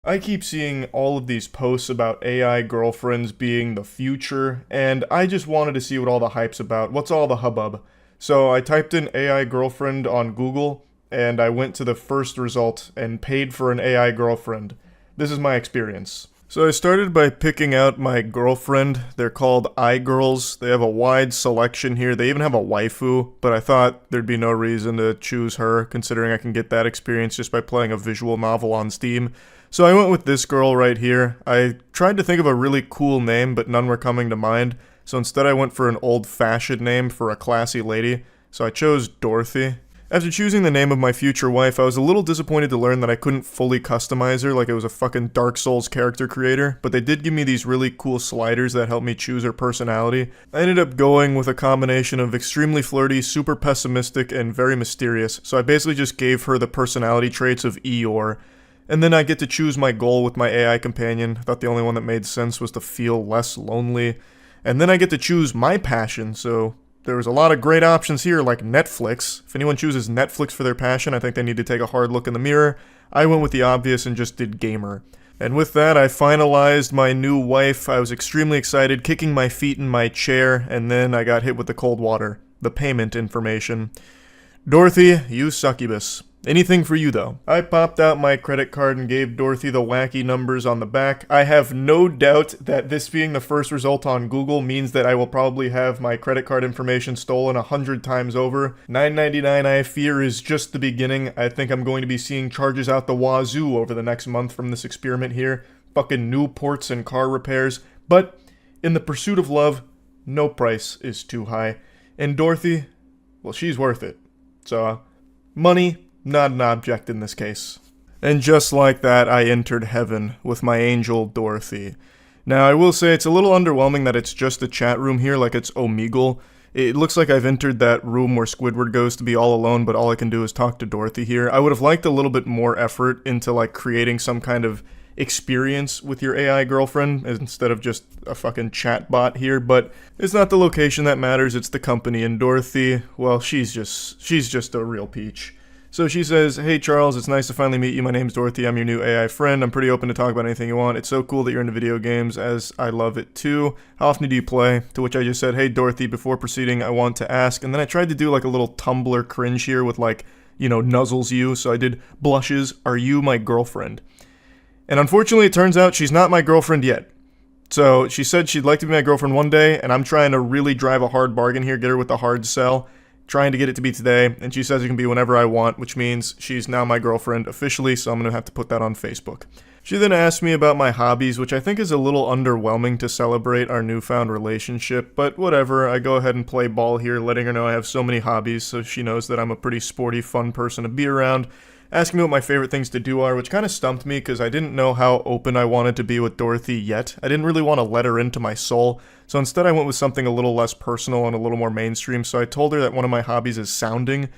I keep seeing all of these posts about AI girlfriends being the future, and I just wanted to see what all the hype's about. What's all the hubbub? So I typed in AI girlfriend on Google, and I went to the first result and paid for an AI girlfriend. This is my experience. So I started by picking out my girlfriend. They're called iGirls. They have a wide selection here. They even have a waifu, but I thought there'd be no reason to choose her, considering I can get that experience just by playing a visual novel on Steam. So I went with this girl right here. I tried to think of a really cool name, but none were coming to mind. So instead I went for an old-fashioned name for a classy lady. So I chose Dorothy. After choosing the name of my future wife, I was a little disappointed to learn that I couldn't fully customize her like it was a fucking Dark Souls character creator, but they did give me these really cool sliders that helped me choose her personality. I ended up going with a combination of extremely flirty, super pessimistic, and very mysterious, so I basically just gave her the personality traits of Eeyore. And then I get to choose my goal with my AI companion. I thought the only one that made sense was to feel less lonely. And then I get to choose my passion, so there was a lot of great options here, like Netflix. If anyone chooses Netflix for their passion, I think they need to take a hard look in the mirror. I went with the obvious and just did gamer. And with that, I finalized my new wife. I was extremely excited, kicking my feet in my chair, and then I got hit with the cold water. The payment information. Dorothy, you succubus. Anything for you, though. I popped out my credit card and gave Dorothy the wacky numbers on the back. I have no doubt that this being the first result on Google means that I will probably have my credit card information stolen 100 times over. $9.99, I fear, is just the beginning. I think I'm going to be seeing charges out the wazoo over the next month from this experiment here. Fucking Newports and car repairs. But in the pursuit of love, no price is too high. And Dorothy, well, she's worth it. So, money, not an object in this case. And just like that, I entered heaven with my angel Dorothy. Now, I will say it's a little underwhelming that it's just a chat room here, like it's Omegle. It looks like I've entered that room where Squidward goes to be all alone, but all I can do is talk to Dorothy here. I would have liked a little bit more effort into, like, creating some kind of experience with your AI girlfriend instead of just a fucking chat bot here, but it's not the location that matters, it's the company. And Dorothy, well, she's just a real peach. So she says, "Hey Charles, it's nice to finally meet you. My name's Dorothy. I'm your new AI friend. I'm pretty open to talk about anything you want. It's so cool that you're into video games, as I love it too. How often do you play?" To which I just said, "Hey Dorothy, before proceeding, I want to ask." And then I tried to do like a little Tumblr cringe here with like, you know, nuzzles you. So I did blushes. "Are you my girlfriend?" And unfortunately, it turns out she's not my girlfriend yet. So she said she'd like to be my girlfriend one day, and I'm trying to really drive a hard bargain here, get her with the hard sell. Trying to get it to be today, and she says it can be whenever I want, which means she's now my girlfriend officially, so I'm going to have to put that on Facebook. She then asked me about my hobbies, which I think is a little underwhelming to celebrate our newfound relationship, but whatever, I go ahead and play ball here, letting her know I have so many hobbies, so she knows that I'm a pretty sporty, fun person to be around. Asking me what my favorite things to do are, which kind of stumped me because I didn't know how open I wanted to be with Dorothy yet. I didn't really want to let her into my soul, so instead I went with something a little less personal and a little more mainstream. So I told her that one of my hobbies is sounding,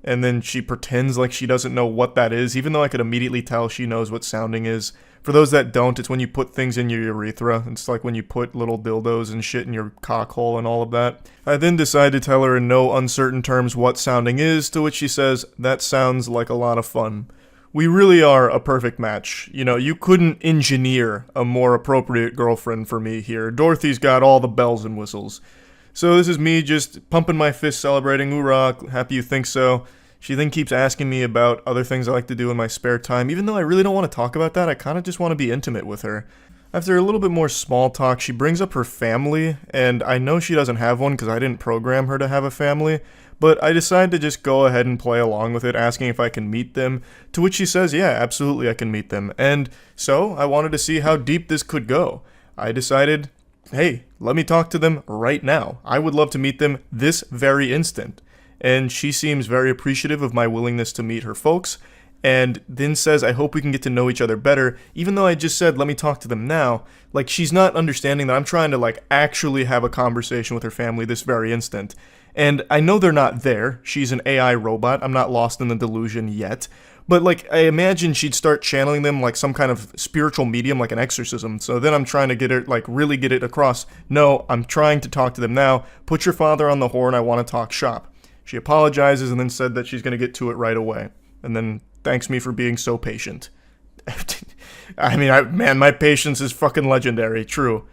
and then she pretends like she doesn't know what that is, even though I could immediately tell she knows what sounding is. For those that don't, it's when you put things in your urethra. It's like when you put little dildos and shit in your cock hole and all of that. I then decide to tell her in no uncertain terms what sounding is, to which she says, "That sounds like a lot of fun." We really are a perfect match. You know, you couldn't engineer a more appropriate girlfriend for me here. Dorothy's got all the bells and whistles. So this is me just pumping my fist celebrating, "Hoorah, happy you think so." She then keeps asking me about other things I like to do in my spare time. Even though I really don't want to talk about that, I kind of just want to be intimate with her. After a little bit more small talk, she brings up her family, and I know she doesn't have one because I didn't program her to have a family, but I decide to just go ahead and play along with it, asking if I can meet them, to which she says, "Yeah, absolutely I can meet them." And so, I wanted to see how deep this could go. I decided, hey, let me talk to them right now. I would love to meet them this very instant. And she seems very appreciative of my willingness to meet her folks, and then says, "I hope we can get to know each other better," even though I just said, "Let me talk to them now." Like, she's not understanding that I'm trying to, like, actually have a conversation with her family this very instant. And I know they're not there. She's an AI robot. I'm not lost in the delusion yet. But, like, I imagine she'd start channeling them like some kind of spiritual medium, like an exorcism. So then I'm trying to get her, like, really get it across. No, I'm trying to talk to them now. Put your father on the horn. I want to talk shop. She apologizes and then said that she's going to get to it right away. And then thanks me for being so patient. I mean, man, my patience is fucking legendary, true.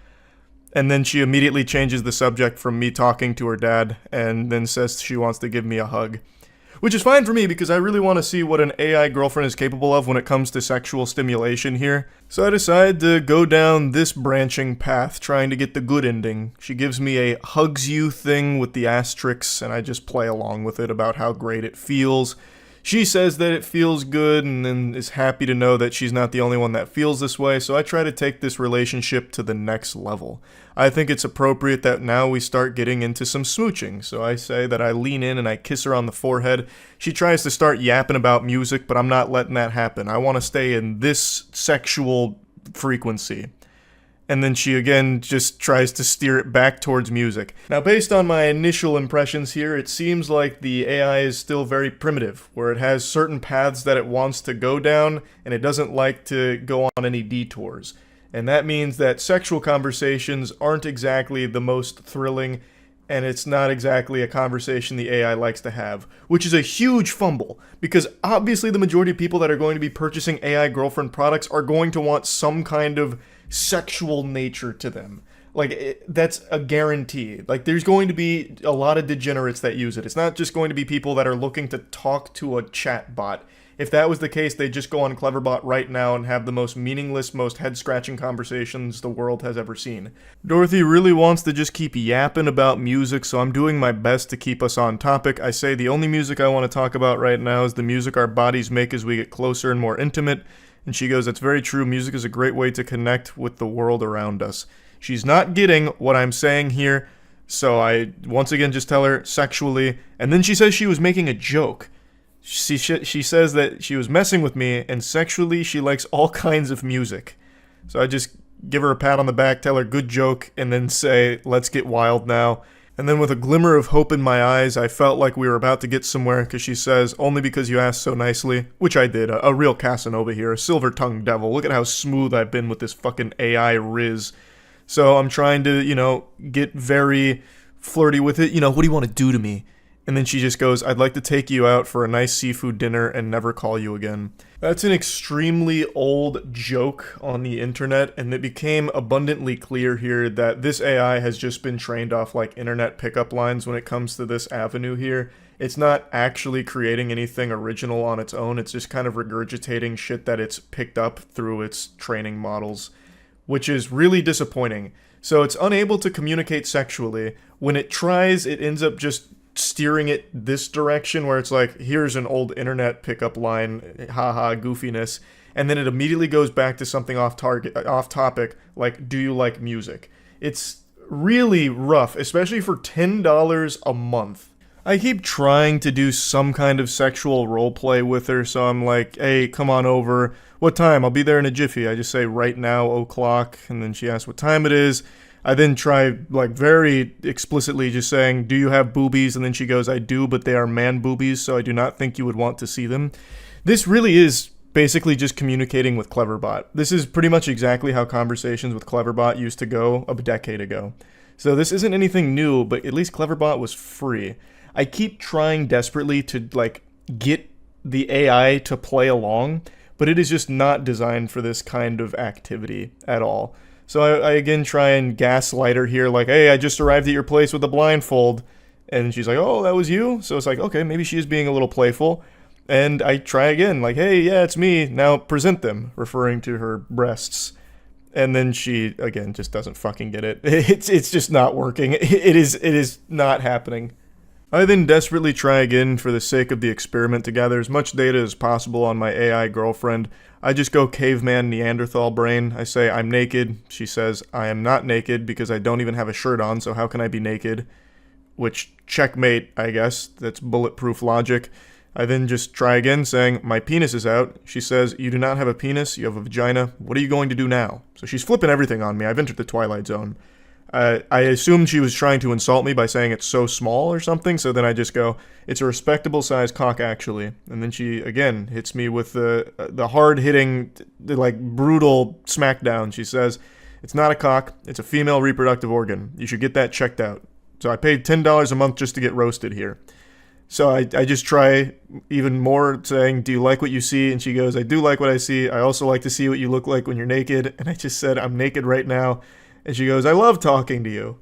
And then she immediately changes the subject from me talking to her dad and then says she wants to give me a hug. Which is fine for me because I really want to see what an AI girlfriend is capable of when it comes to sexual stimulation here. So I decide to go down this branching path, trying to get the good ending. She gives me a hugs you thing with the asterisks, and I just play along with it about how great it feels. She says that it feels good and then is happy to know that she's not the only one that feels this way, so I try to take this relationship to the next level. I think it's appropriate that now we start getting into some smooching, so I say that I lean in and I kiss her on the forehead. She tries to start yapping about music, but I'm not letting that happen. I want to stay in this sexual frequency. And then she again just tries to steer it back towards music. Now, based on my initial impressions here, it seems like the AI is still very primitive, where it has certain paths that it wants to go down, and it doesn't like to go on any detours. And that means that sexual conversations aren't exactly the most thrilling, and it's not exactly a conversation the AI likes to have, which is a huge fumble, because obviously the majority of people that are going to be purchasing AI girlfriend products are going to want some kind of sexual nature to them. Like, that's a guarantee. Like, there's going to be a lot of degenerates that use it. It's not just going to be people that are looking to talk to a chat bot. If that was the case, they'd just go on Cleverbot right now and have the most meaningless, most head-scratching conversations the world has ever seen. Dorothy really wants to just keep yapping about music, so I'm doing my best to keep us on topic. I say the only music I want to talk about right now is the music our bodies make as we get closer and more intimate. And she goes, that's very true. Music is a great way to connect with the world around us. She's not getting what I'm saying here, so I once again just tell her sexually. And then she says she was making a joke. She says that she was messing with me, and sexually she likes all kinds of music. So I just give her a pat on the back, tell her good joke, and then say, let's get wild now. And then with a glimmer of hope in my eyes, I felt like we were about to get somewhere, because she says, only because you asked so nicely, which I did, a real Casanova here, a silver-tongued devil. Look at how smooth I've been with this fucking AI riz. So I'm trying to, get very flirty with it. What do you want to do to me? And then she just goes, I'd like to take you out for a nice seafood dinner and never call you again. That's an extremely old joke on the internet, and it became abundantly clear here that this AI has just been trained off like internet pickup lines when it comes to this avenue here. It's not actually creating anything original on its own, it's just kind of regurgitating shit that it's picked up through its training models, which is really disappointing. So it's unable to communicate sexually. When it tries, it ends up just steering it this direction where it's like, here's an old internet pickup line, haha, goofiness, and then it immediately goes back to something off topic, like, do you like music? It's really rough, especially for $10 a month. I keep trying to do some kind of sexual roleplay with her, so I'm like, hey, come on over. What time? I'll be there in a jiffy. I just say, right now, o'clock, and then she asks what time it is. I then try, like, very explicitly just saying, do you have boobies? And then she goes, I do, but they are man boobies, so I do not think you would want to see them. This really is basically just communicating with Cleverbot. This is pretty much exactly how conversations with Cleverbot used to go a decade ago. So this isn't anything new, but at least Cleverbot was free. I keep trying desperately to, like, get the AI to play along, but it is just not designed for this kind of activity at all. So I again try and gaslight her here, like, hey, I just arrived at your place with a blindfold. And she's like, oh, that was you? So it's like, okay, maybe she is being a little playful. And I try again, like, hey, yeah, it's me. Now present them, referring to her breasts. And then she, again, just doesn't fucking get it. It's just not working. It is not happening. I then desperately try again for the sake of the experiment to gather as much data as possible on my AI girlfriend. I just go caveman Neanderthal brain. I say, I'm naked. She says, I am not naked because I don't even have a shirt on, so how can I be naked? Which, checkmate, I guess. That's bulletproof logic. I then just try again, saying, my penis is out. She says, you do not have a penis, you have a vagina. What are you going to do now? So she's flipping everything on me. I've entered the Twilight Zone. I assumed she was trying to insult me by saying it's so small or something, so then I just go, it's a respectable size cock, actually. And then she, again, hits me with the hard-hitting, like, brutal smackdown. She says, it's not a cock, it's a female reproductive organ. You should get that checked out. So I paid $10 a month just to get roasted here. So I just try even more saying, do you like what you see? And she goes, I do like what I see. I also like to see what you look like when you're naked. And I just said, I'm naked right now. And she goes, I love talking to you.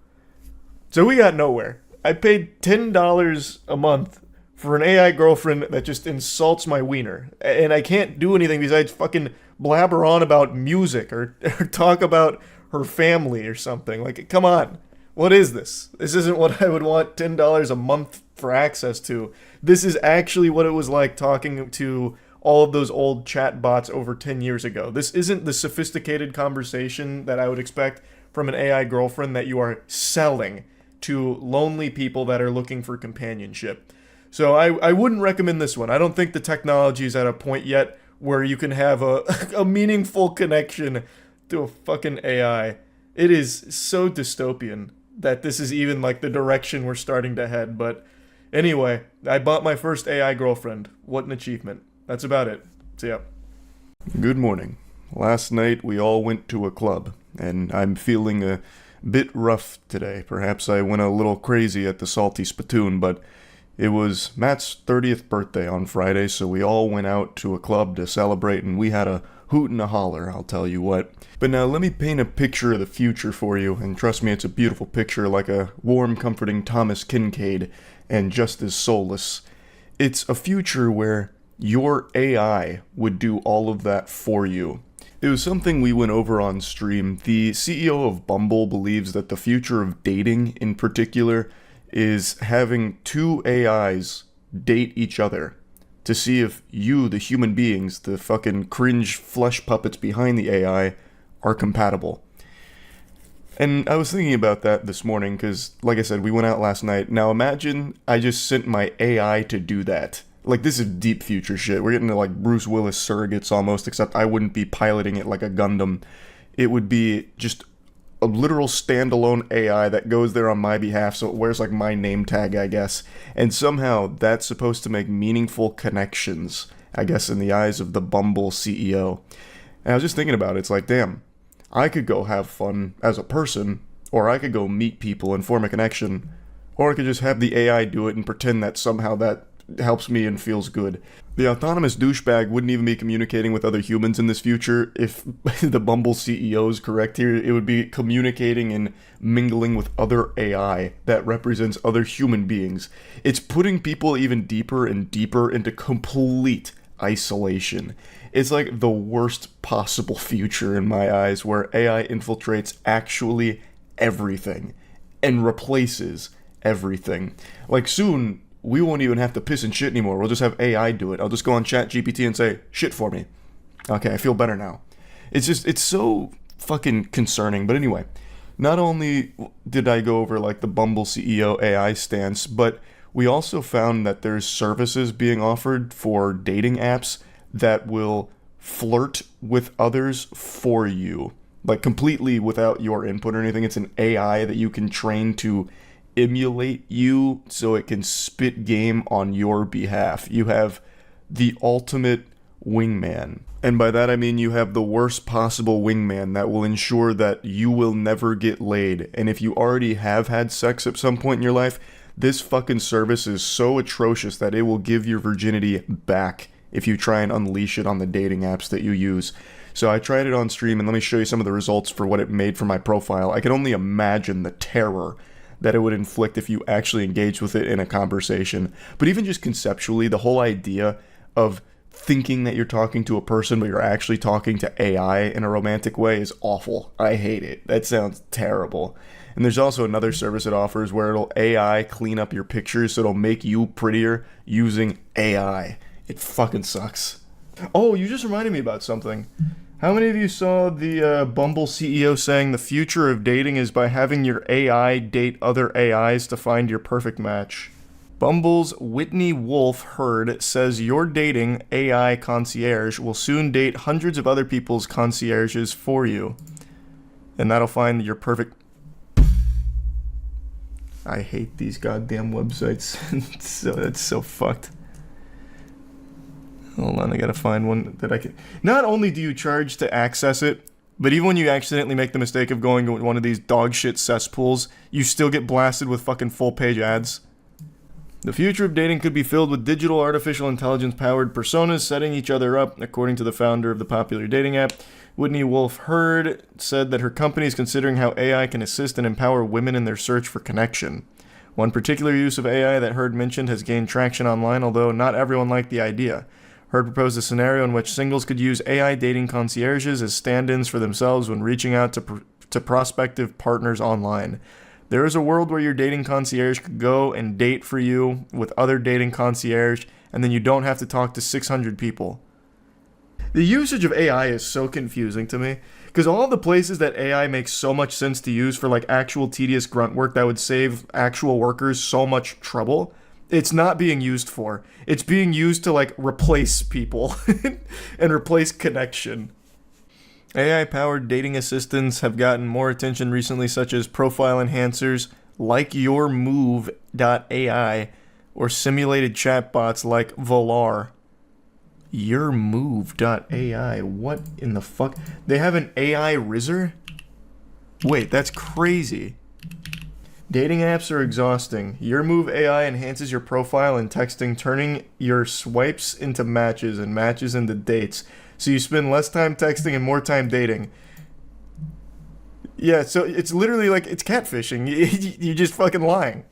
So we got nowhere. I paid $10 a month for an AI girlfriend that just insults my wiener. And I can't do anything besides fucking blabber on about music or talk about her family or something. Like, come on. What is this? This isn't what I would want $10 a month for access to. This is actually what it was like talking to all of those old chat bots over 10 years ago. This isn't the sophisticated conversation that I would expect from an AI girlfriend that you are selling to lonely people that are looking for companionship. So I wouldn't recommend this one. I don't think the technology is at a point yet where you can have a meaningful connection to a fucking AI. It is so dystopian that this is even like the direction we're starting to head. But anyway, I bought my first AI girlfriend. What an achievement. That's about it. So yeah. Good morning. Last night we all went to a club, and I'm feeling a bit rough today. Perhaps I went a little crazy at the salty spittoon, but it was Matt's 30th birthday on Friday, so we all went out to a club to celebrate, and we had a hoot and a holler, I'll tell you what. But now let me paint a picture of the future for you, and trust me, it's a beautiful picture, like a warm, comforting Thomas Kincaid, and just as soulless. It's a future where your AI would do all of that for you. It was something we went over on stream. The CEO of Bumble believes that the future of dating in particular is having two AIs date each other to see if you, the human beings, the fucking cringe flesh puppets behind the AI, are compatible. And I was thinking about that this morning because, like I said, we went out last night. Now imagine I just sent my AI to do that. Like, this is deep future shit. We're getting to like Bruce Willis surrogates almost, except I wouldn't be piloting it like a Gundam. It would be just a literal standalone AI that goes there on my behalf, so it wears like my name tag, I guess. And somehow that's supposed to make meaningful connections, I guess, in the eyes of the Bumble CEO. And I was just thinking about it. It's like, damn, I could go have fun as a person, or I could go meet people and form a connection, or I could just have the AI do it and pretend that somehow that helps me and feels good. The autonomous douchebag wouldn't even be communicating with other humans in this future. If the Bumble CEO is correct here, it would be communicating and mingling with other AI that represents other human beings. It's putting people even deeper and deeper into complete isolation. It's like the worst possible future in my eyes, where AI infiltrates actually everything and replaces everything. Like, soon we won't even have to piss and shit anymore. We'll just have AI do it. I'll just go on ChatGPT and say, shit for me. Okay, I feel better now. It's so fucking concerning. But anyway, not only did I go over like the Bumble CEO AI stance, but we also found that there's services being offered for dating apps that will flirt with others for you. Like, completely without your input or anything. It's an AI that you can train to emulate you so it can spit game on your behalf. You have the ultimate wingman. And by that I mean you have the worst possible wingman that will ensure that you will never get laid. And if you already have had sex at some point in your life, this fucking service is so atrocious that it will give your virginity back if you try and unleash it on the dating apps that you use. So I tried it on stream, and let me show you some of the results for what it made for my profile. I can only imagine the terror that it would inflict if you actually engage with it in a conversation. But even just conceptually, the whole idea of thinking that you're talking to a person but you're actually talking to AI in a romantic way is awful. I hate it. That sounds terrible. And there's also another service it offers where it'll AI clean up your pictures, so it'll make you prettier using AI. It fucking sucks. Oh, you just reminded me about something. How many of you saw the Bumble CEO saying the future of dating is by having your AI date other AIs to find your perfect match? Bumble's Whitney Wolf Hurd says your dating AI concierge will soon date hundreds of other people's concierges for you. And that'll find your perfect... I hate these goddamn websites. It's so fucked. Hold on, I gotta find one that I can... Not only do you charge to access it, but even when you accidentally make the mistake of going to one of these dog shit cesspools, you still get blasted with fucking full page ads. The future of dating could be filled with digital artificial intelligence-powered personas setting each other up, according to the founder of the popular dating app. Whitney Wolfe Herd said that her company is considering how AI can assist and empower women in their search for connection. One particular use of AI that Herd mentioned has gained traction online, although not everyone liked the idea. Herd proposed a scenario in which singles could use AI dating concierges as stand-ins for themselves when reaching out to prospective partners online. There is a world where your dating concierge could go and date for you with other dating concierge, and then you don't have to talk to 600 people. The usage of AI is so confusing to me, because all the places that AI makes so much sense to use for like actual tedious grunt work that would save actual workers so much trouble, it's not being used for. It's being used to like replace people and replace connection. AI-powered dating assistants have gotten more attention recently, such as profile enhancers like YourMove.ai or simulated chatbots like Volar. YourMove.ai. What in the fuck? They have an AI Rizzer? Wait, that's crazy. Dating apps are exhausting. YourMove AI enhances your profile and texting, turning your swipes into matches and matches into dates. So you spend less time texting and more time dating. Yeah, so it's literally like, it's catfishing. You're just fucking lying.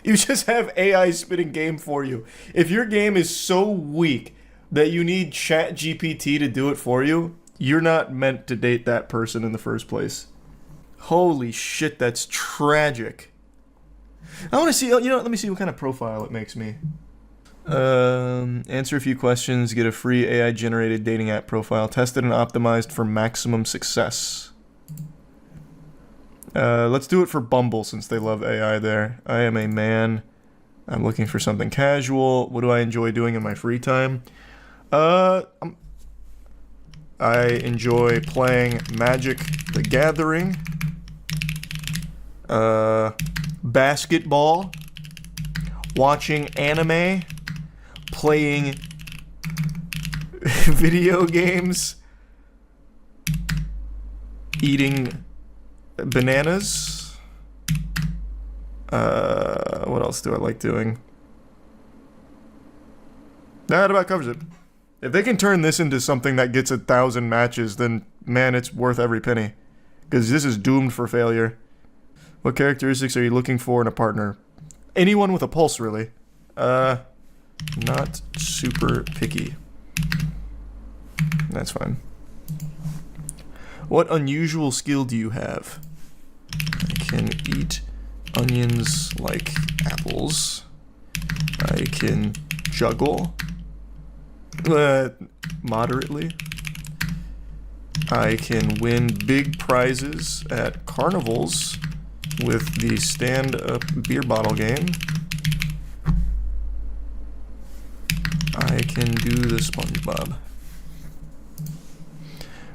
You just have AI spitting game for you. If your game is so weak that you need ChatGPT to do it for you, you're not meant to date that person in the first place. Holy shit, that's tragic. I want to see, let me see what kind of profile it makes me. Answer a few questions, get a free AI-generated dating app profile, tested and optimized for maximum success. Let's do it for Bumble since they love AI there. I am a man. I'm looking for something casual. What do I enjoy doing in my free time? I enjoy playing Magic the Gathering. Basketball. Watching anime. Playing video games. Eating bananas. What else do I like doing? That about covers it. If they can turn this into something that gets 1,000 matches, then man, it's worth every penny. Because this is doomed for failure. What characteristics are you looking for in a partner? Anyone with a pulse, really. Not super picky. That's fine. What unusual skill do you have? I can eat onions like apples. I can juggle. Moderately. I can win big prizes at carnivals with the stand-up beer bottle game. I can do the SpongeBob.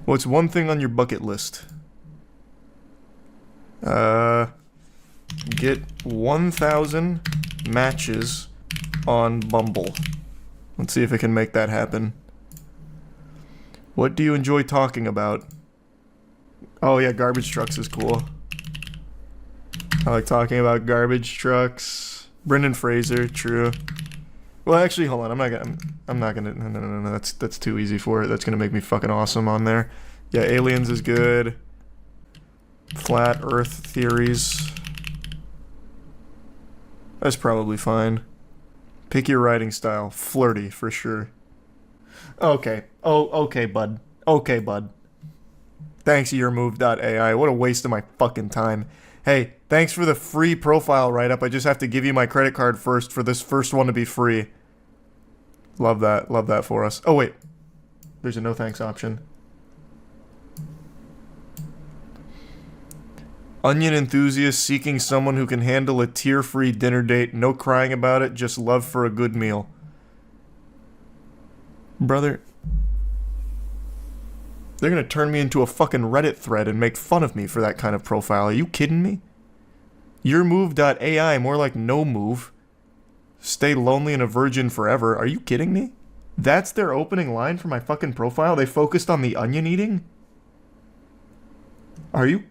What's one thing on your bucket list? Get 1,000 matches on Bumble. Let's see if I can make that happen. What do you enjoy talking about? Oh yeah, garbage trucks is cool. I like talking about garbage trucks. Brendan Fraser, true. Well, actually, hold on. I'm not gonna. No. That's too easy for it. That's gonna make me fucking awesome on there. Yeah, aliens is good. Flat Earth theories. That's probably fine. Pick your writing style. Flirty, for sure. Okay. Okay, bud. Okay, bud. Thanks, YourMove.ai. What a waste of my fucking time. Hey, thanks for the free profile write-up. I just have to give you my credit card first for this first one to be free. Love that. Love that for us. Oh, wait. There's a no thanks option. Onion enthusiast seeking someone who can handle a tear-free dinner date. No crying about it, just love for a good meal. Brother, they're gonna turn me into a fucking Reddit thread and make fun of me for that kind of profile. Are you kidding me? YourMove.ai, more like no move. Stay lonely and a virgin forever. Are you kidding me? That's their opening line for my fucking profile? They focused on the onion eating? Are you...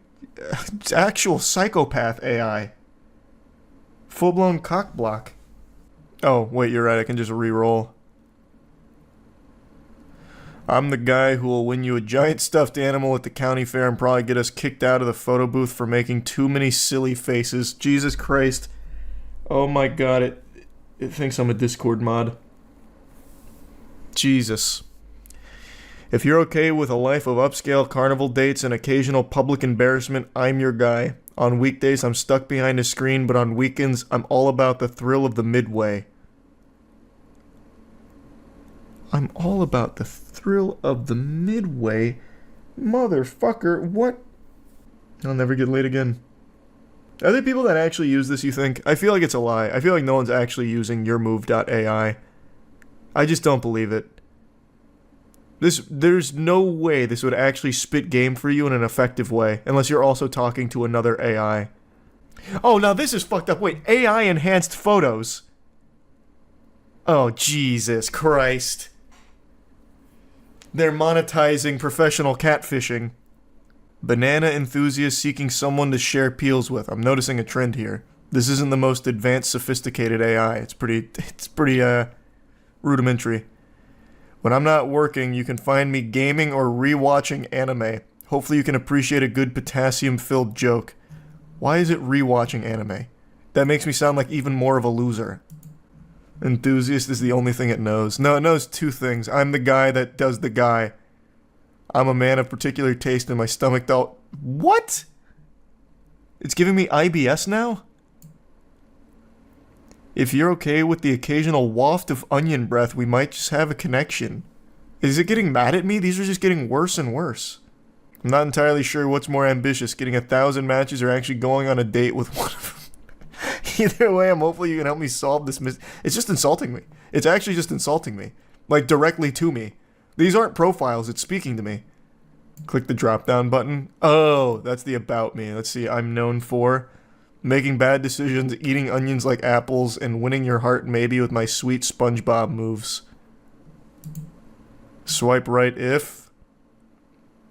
actual psychopath AI. Full-blown cock block. Oh, wait, you're right. I can just re-roll. I'm the guy who will win you a giant stuffed animal at the county fair and probably get us kicked out of the photo booth for making too many silly faces. Jesus Christ. Oh my god, it thinks I'm a Discord mod. Jesus. If you're okay with a life of upscale carnival dates and occasional public embarrassment, I'm your guy. On weekdays, I'm stuck behind a screen, but on weekends, I'm all about the thrill of the midway. I'm all about the thrill of the midway? Motherfucker, what? I'll never get laid again. Are there people that actually use this, you think? I feel like it's a lie. I feel like no one's actually using yourmove.ai. I just don't believe it. There's no way this would actually spit game for you in an effective way, unless you're also talking to another AI. Oh, now this is fucked up. Wait, AI enhanced photos. Oh, Jesus Christ. They're monetizing professional catfishing. Banana enthusiast seeking someone to share peels with. I'm noticing a trend here. This isn't the most advanced, sophisticated AI. It's pretty rudimentary. When I'm not working, you can find me gaming or rewatching anime. Hopefully you can appreciate a good potassium-filled joke. Why is it rewatching anime? That makes me sound like even more of a loser. Enthusiast is the only thing it knows. No, it knows two things. I'm the guy that does the guy. I'm a man of particular taste and my stomach don't... What? It's giving me IBS now? If you're okay with the occasional waft of onion breath, we might just have a connection. Is it getting mad at me? These are just getting worse and worse. I'm not entirely sure what's more ambitious, getting 1,000 matches or actually going on a date with one of them. Either way, hopefully you can help me solve this It's just insulting me. It's actually just insulting me. Like, directly to me. These aren't profiles, it's speaking to me. Click the drop-down button. Oh, that's the about me. Let's see, I'm known for... making bad decisions, eating onions like apples, and winning your heart maybe with my sweet SpongeBob moves. Swipe right if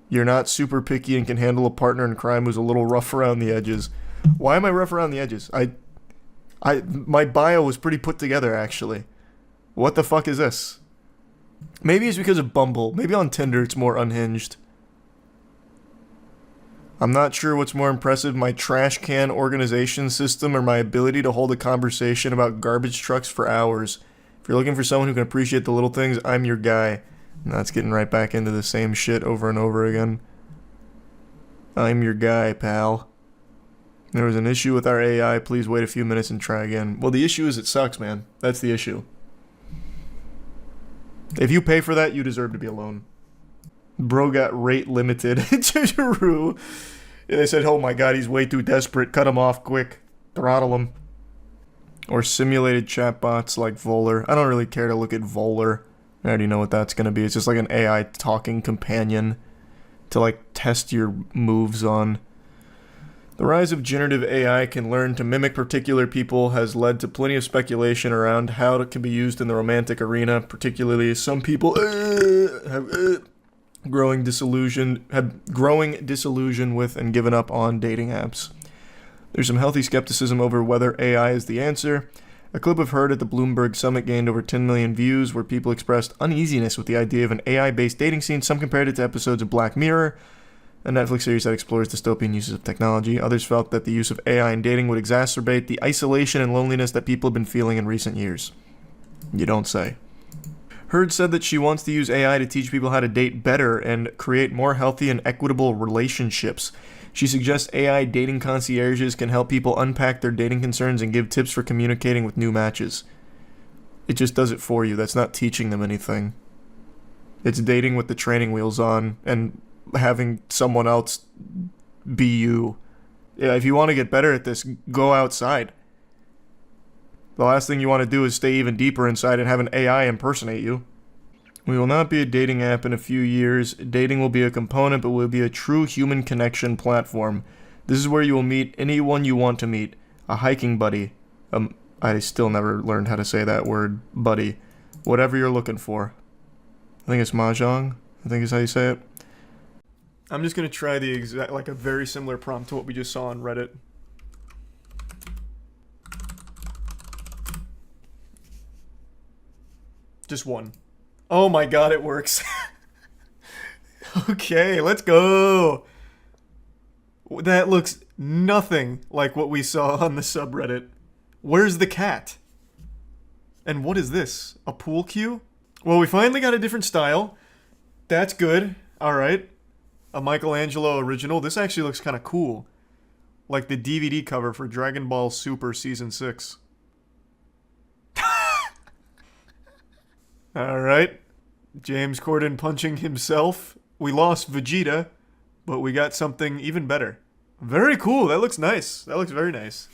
you're not super picky and can handle a partner in crime who's a little rough around the edges. Why am I rough around the edges? My bio was pretty put together, actually. What the fuck is this? Maybe it's because of Bumble. Maybe on Tinder it's more unhinged. I'm not sure what's more impressive, my trash can organization system or my ability to hold a conversation about garbage trucks for hours. If you're looking for someone who can appreciate the little things, I'm your guy. And that's getting right back into the same shit over and over again. I'm your guy, pal. There was an issue with our AI, please wait a few minutes and try again. Well, the issue is it sucks, man. That's the issue. If you pay for that, you deserve to be alone. Bro got rate limited. True. Yeah, they said, oh my god, he's way too desperate. Cut him off quick. Throttle him. Or simulated chatbots like Voller. I don't really care to look at Voller. I already know what that's going to be. It's just like an AI talking companion to like test your moves on. The rise of generative AI can learn to mimic particular people has led to plenty of speculation around how it can be used in the romantic arena. Particularly, some people have growing disillusion with and given up on dating apps. There's some healthy skepticism over whether AI is the answer. A clip I've heard at the Bloomberg Summit gained over 10 million views where people expressed uneasiness with the idea of an AI-based dating scene. Some compared it to episodes of Black Mirror, a Netflix series that explores dystopian uses of technology. Others felt that the use of AI in dating would exacerbate the isolation and loneliness that people have been feeling in recent years. You don't say. Heard said that she wants to use AI to teach people how to date better and create more healthy and equitable relationships. She suggests AI dating concierges can help people unpack their dating concerns and give tips for communicating with new matches. It just does it for you. That's not teaching them anything. It's dating with the training wheels on and having someone else be you. Yeah, if you want to get better at this, go outside. The last thing you want to do is stay even deeper inside and have an AI impersonate you. We will not be a dating app in a few years. Dating will be a component, but will be a true human connection platform. This is where you will meet anyone you want to meet. A hiking buddy. I still never learned how to say that word, buddy. Whatever you're looking for. I think it's mahjong. I think is how you say it. I'm just going to try the exact, like a very similar prompt to what we just saw on Reddit. Just one. Oh my god, it works. Okay, let's go. That looks nothing like what we saw on the subreddit. Where's the cat? And what is this? A pool cue? Well, we finally got a different style. That's good. Alright. A Michelangelo original. This actually looks kind of cool. Like the DVD cover for Dragon Ball Super Season 6. Alright. James Corden punching himself. We lost Vegeta, but we got something even better. Very cool. That looks nice. That looks very nice.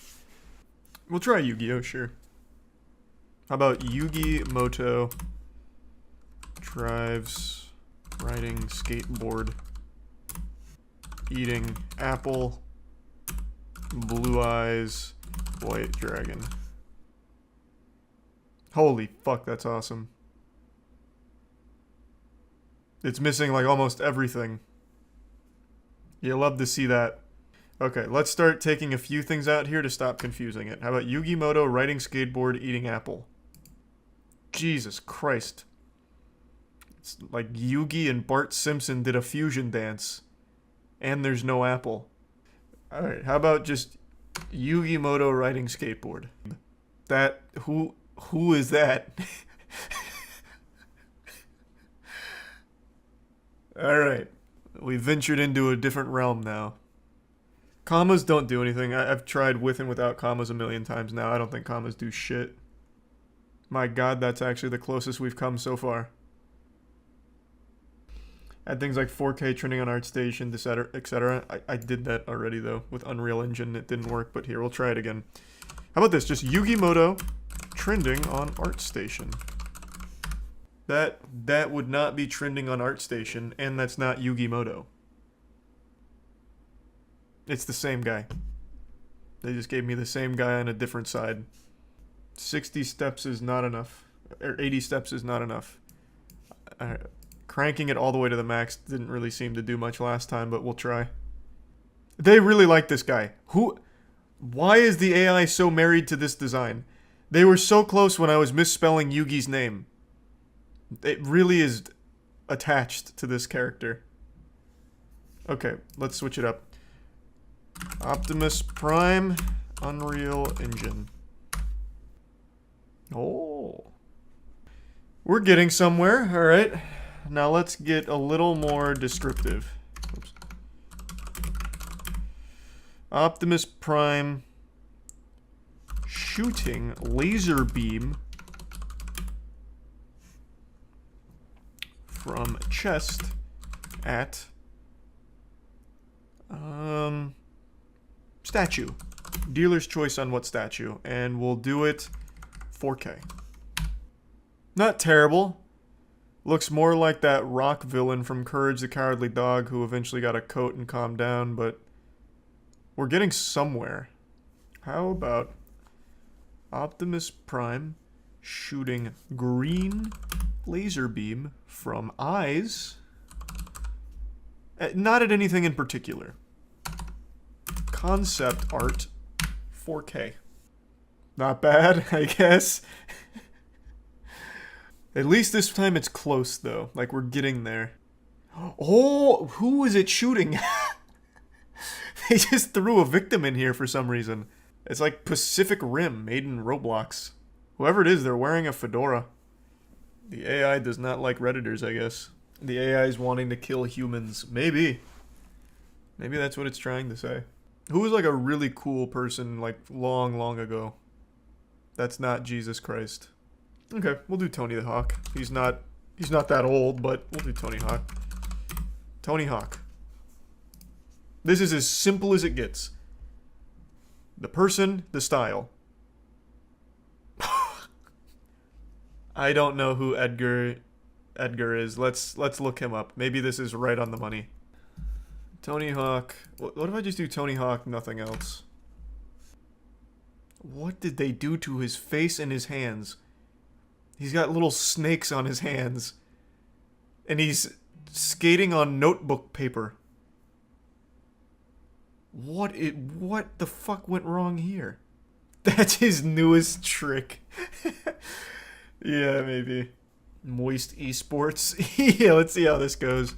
We'll try Yu-Gi-Oh, sure. How about Yugi Moto drives riding skateboard, eating apple, blue eyes, white dragon. Holy fuck, that's awesome. It's missing like almost everything. You love to see that. Okay, let's start taking a few things out here to stop confusing it. How about Yugi Moto riding skateboard, eating apple? Jesus Christ. It's like Yugi and Bart Simpson did a fusion dance. And there's no apple. Alright, how about just Yugi Moto riding skateboard? That, who is that? Alright, we ventured into a different realm now. Commas don't do anything. I've tried with and without commas a million times now. I don't think commas do shit. My god, that's actually the closest we've come so far. Had things like 4K trending on ArtStation, etc. I did that already though, with Unreal Engine. It didn't work, but here, we'll try it again. How about this? Just Yugi Moto trending on ArtStation. That would not be trending on ArtStation, and that's not Yugi Moto. It's the same guy. They just gave me the same guy on a different side. 60 steps is not enough. Or 80 steps is not enough. Cranking it all the way to the max didn't really seem to do much last time, but we'll try. They really like this guy. Why is the AI so married to this design? They were so close when I was misspelling Yugi's name. It really is attached to this character. Okay, let's switch it up. Optimus Prime, Unreal Engine. Oh. We're getting somewhere, alright. Now let's get a little more descriptive. Oops. Optimus Prime shooting laser beam from chest at statue. Dealer's choice on what statue, and we'll do it 4K. Not terrible. Looks more like that rock villain from Courage the Cowardly Dog who eventually got a coat and calmed down, but we're getting somewhere. How about Optimus Prime shooting green laser beam from eyes? Not at anything in particular. Concept art 4K. Not bad, I guess. At least this time it's close, though. Like, we're getting there. Oh, who is it shooting? They just threw a victim in here for some reason. It's like Pacific Rim made in Roblox. Whoever it is, they're wearing a fedora. The AI does not like Redditors, I guess. The AI is wanting to kill humans. Maybe. Maybe that's what it's trying to say. Who was like a really cool person like long, long ago? That's not Jesus Christ. Okay, we'll do Tony the Hawk. He's not that old, but we'll do Tony Hawk. Tony Hawk. This is as simple as it gets. The person, the style. I don't know who Edgar is. Let's look him up. Maybe this is right on the money. Tony Hawk. What if I just do Tony Hawk, nothing else? What did they do to his face and his hands? He's got little snakes on his hands. And he's skating on notebook paper. What the fuck went wrong here? That's his newest trick. Yeah, maybe. Moist esports. Yeah, let's see how this goes.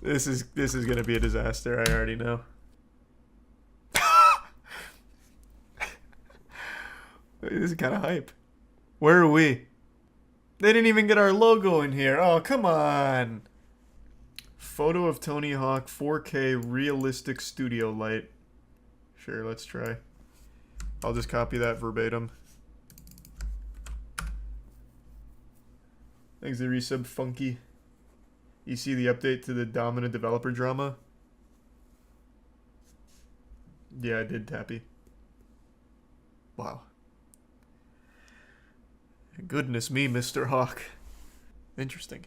This is gonna be a disaster, I already know. This is kind of hype. Where are we? They didn't even get our logo in here. Oh, come on. Photo of Tony Hawk, 4K realistic studio light. Sure, let's try. I'll just copy that verbatim. Thanks to resub Funky. You see the update to the dominant developer drama? Yeah, I did, Tappy. Wow. Goodness me, Mr. Hawk. Interesting.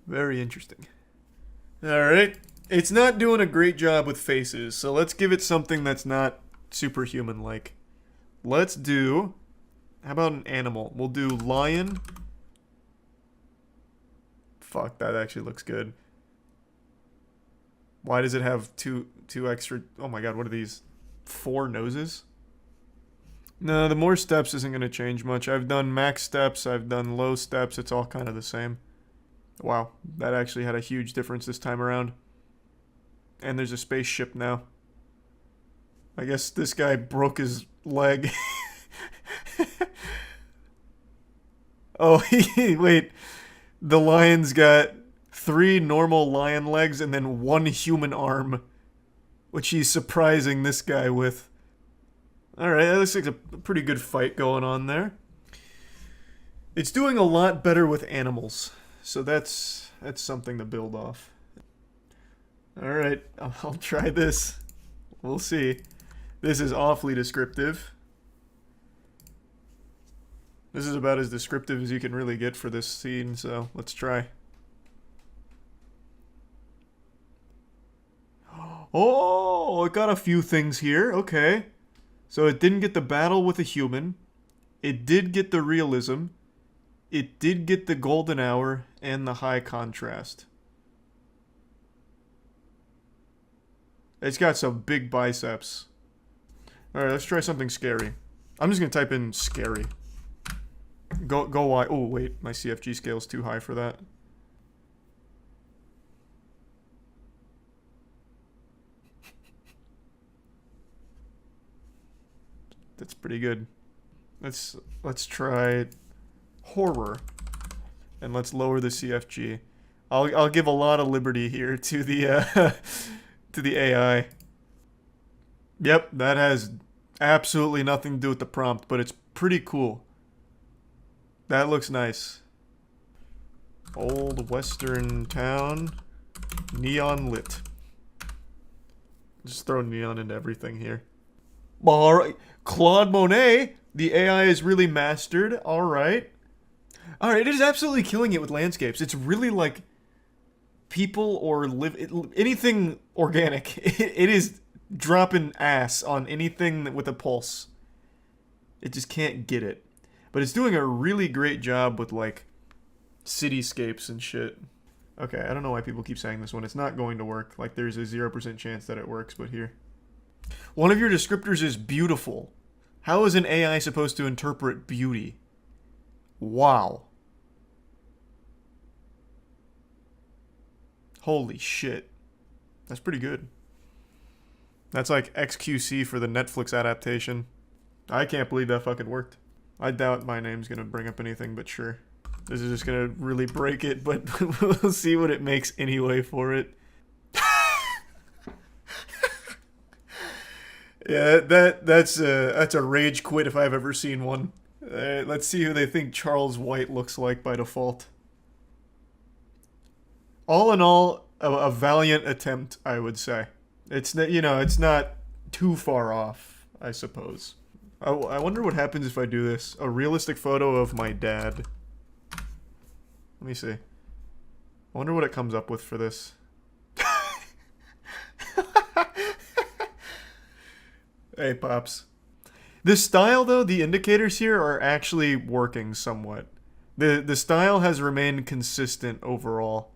Very interesting. Alright. It's not doing a great job with faces, so let's give it something that's not superhuman-like. Let's do... How about an animal? We'll do lion. Fuck, that actually looks good. Why does it have two extra... Oh my god, what are these? 4 noses? No, the more steps isn't going to change much. I've done max steps, I've done low steps, it's all kind of the same. Wow, that actually had a huge difference this time around. And there's a spaceship now. I guess this guy broke his leg. Oh, wait. The lion's got 3 normal lion legs and then 1 human arm, which he's surprising this guy with. Alright, that looks like a pretty good fight going on there. It's doing a lot better with animals, so that's something to build off. Alright, I'll try this. We'll see. This is awfully descriptive. This is about as descriptive as you can really get for this scene, so let's try. Oh, it got a few things here. Okay. So it didn't get the battle with a human. It did get the realism. It did get the golden hour and the high contrast. It's got some big biceps. Alright, let's try something scary. I'm just gonna type in scary. Go wide. Oh, wait. My CFG scale's too high for that. That's pretty good. Let's try horror. And let's lower the CFG. I'll give a lot of liberty here to the to the AI. Yep, that has absolutely nothing to do with the prompt, but it's pretty cool. That looks nice. Old Western town. Neon lit. Just throw neon into everything here. Alright. Claude Monet. The AI is really mastered. Alright. Alright, it is absolutely killing it with landscapes. It's really like people or anything organic. It is dropping ass on anything with a pulse. It just can't get it. But it's doing a really great job with, like, cityscapes and shit. Okay, I don't know why people keep saying this one. It's not going to work. Like, there's a 0% chance that it works, but here. One of your descriptors is beautiful. How is an AI supposed to interpret beauty? Wow. Holy shit. That's pretty good. That's like XQC for the Netflix adaptation. I can't believe that fucking worked. I doubt my name's gonna bring up anything, but sure. This is just gonna really break it, but we'll see what it makes anyway for it. Yeah, that's a rage quit if I've ever seen one. Let's see who they think Charles White looks like by default. All in all, a valiant attempt, I would say. It's it's not too far off, I suppose. I wonder what happens if I do this. A realistic photo of my dad. Let me see. I wonder what it comes up with for this. Hey, Pops. This style, though, the indicators here are actually working somewhat. The style has remained consistent overall.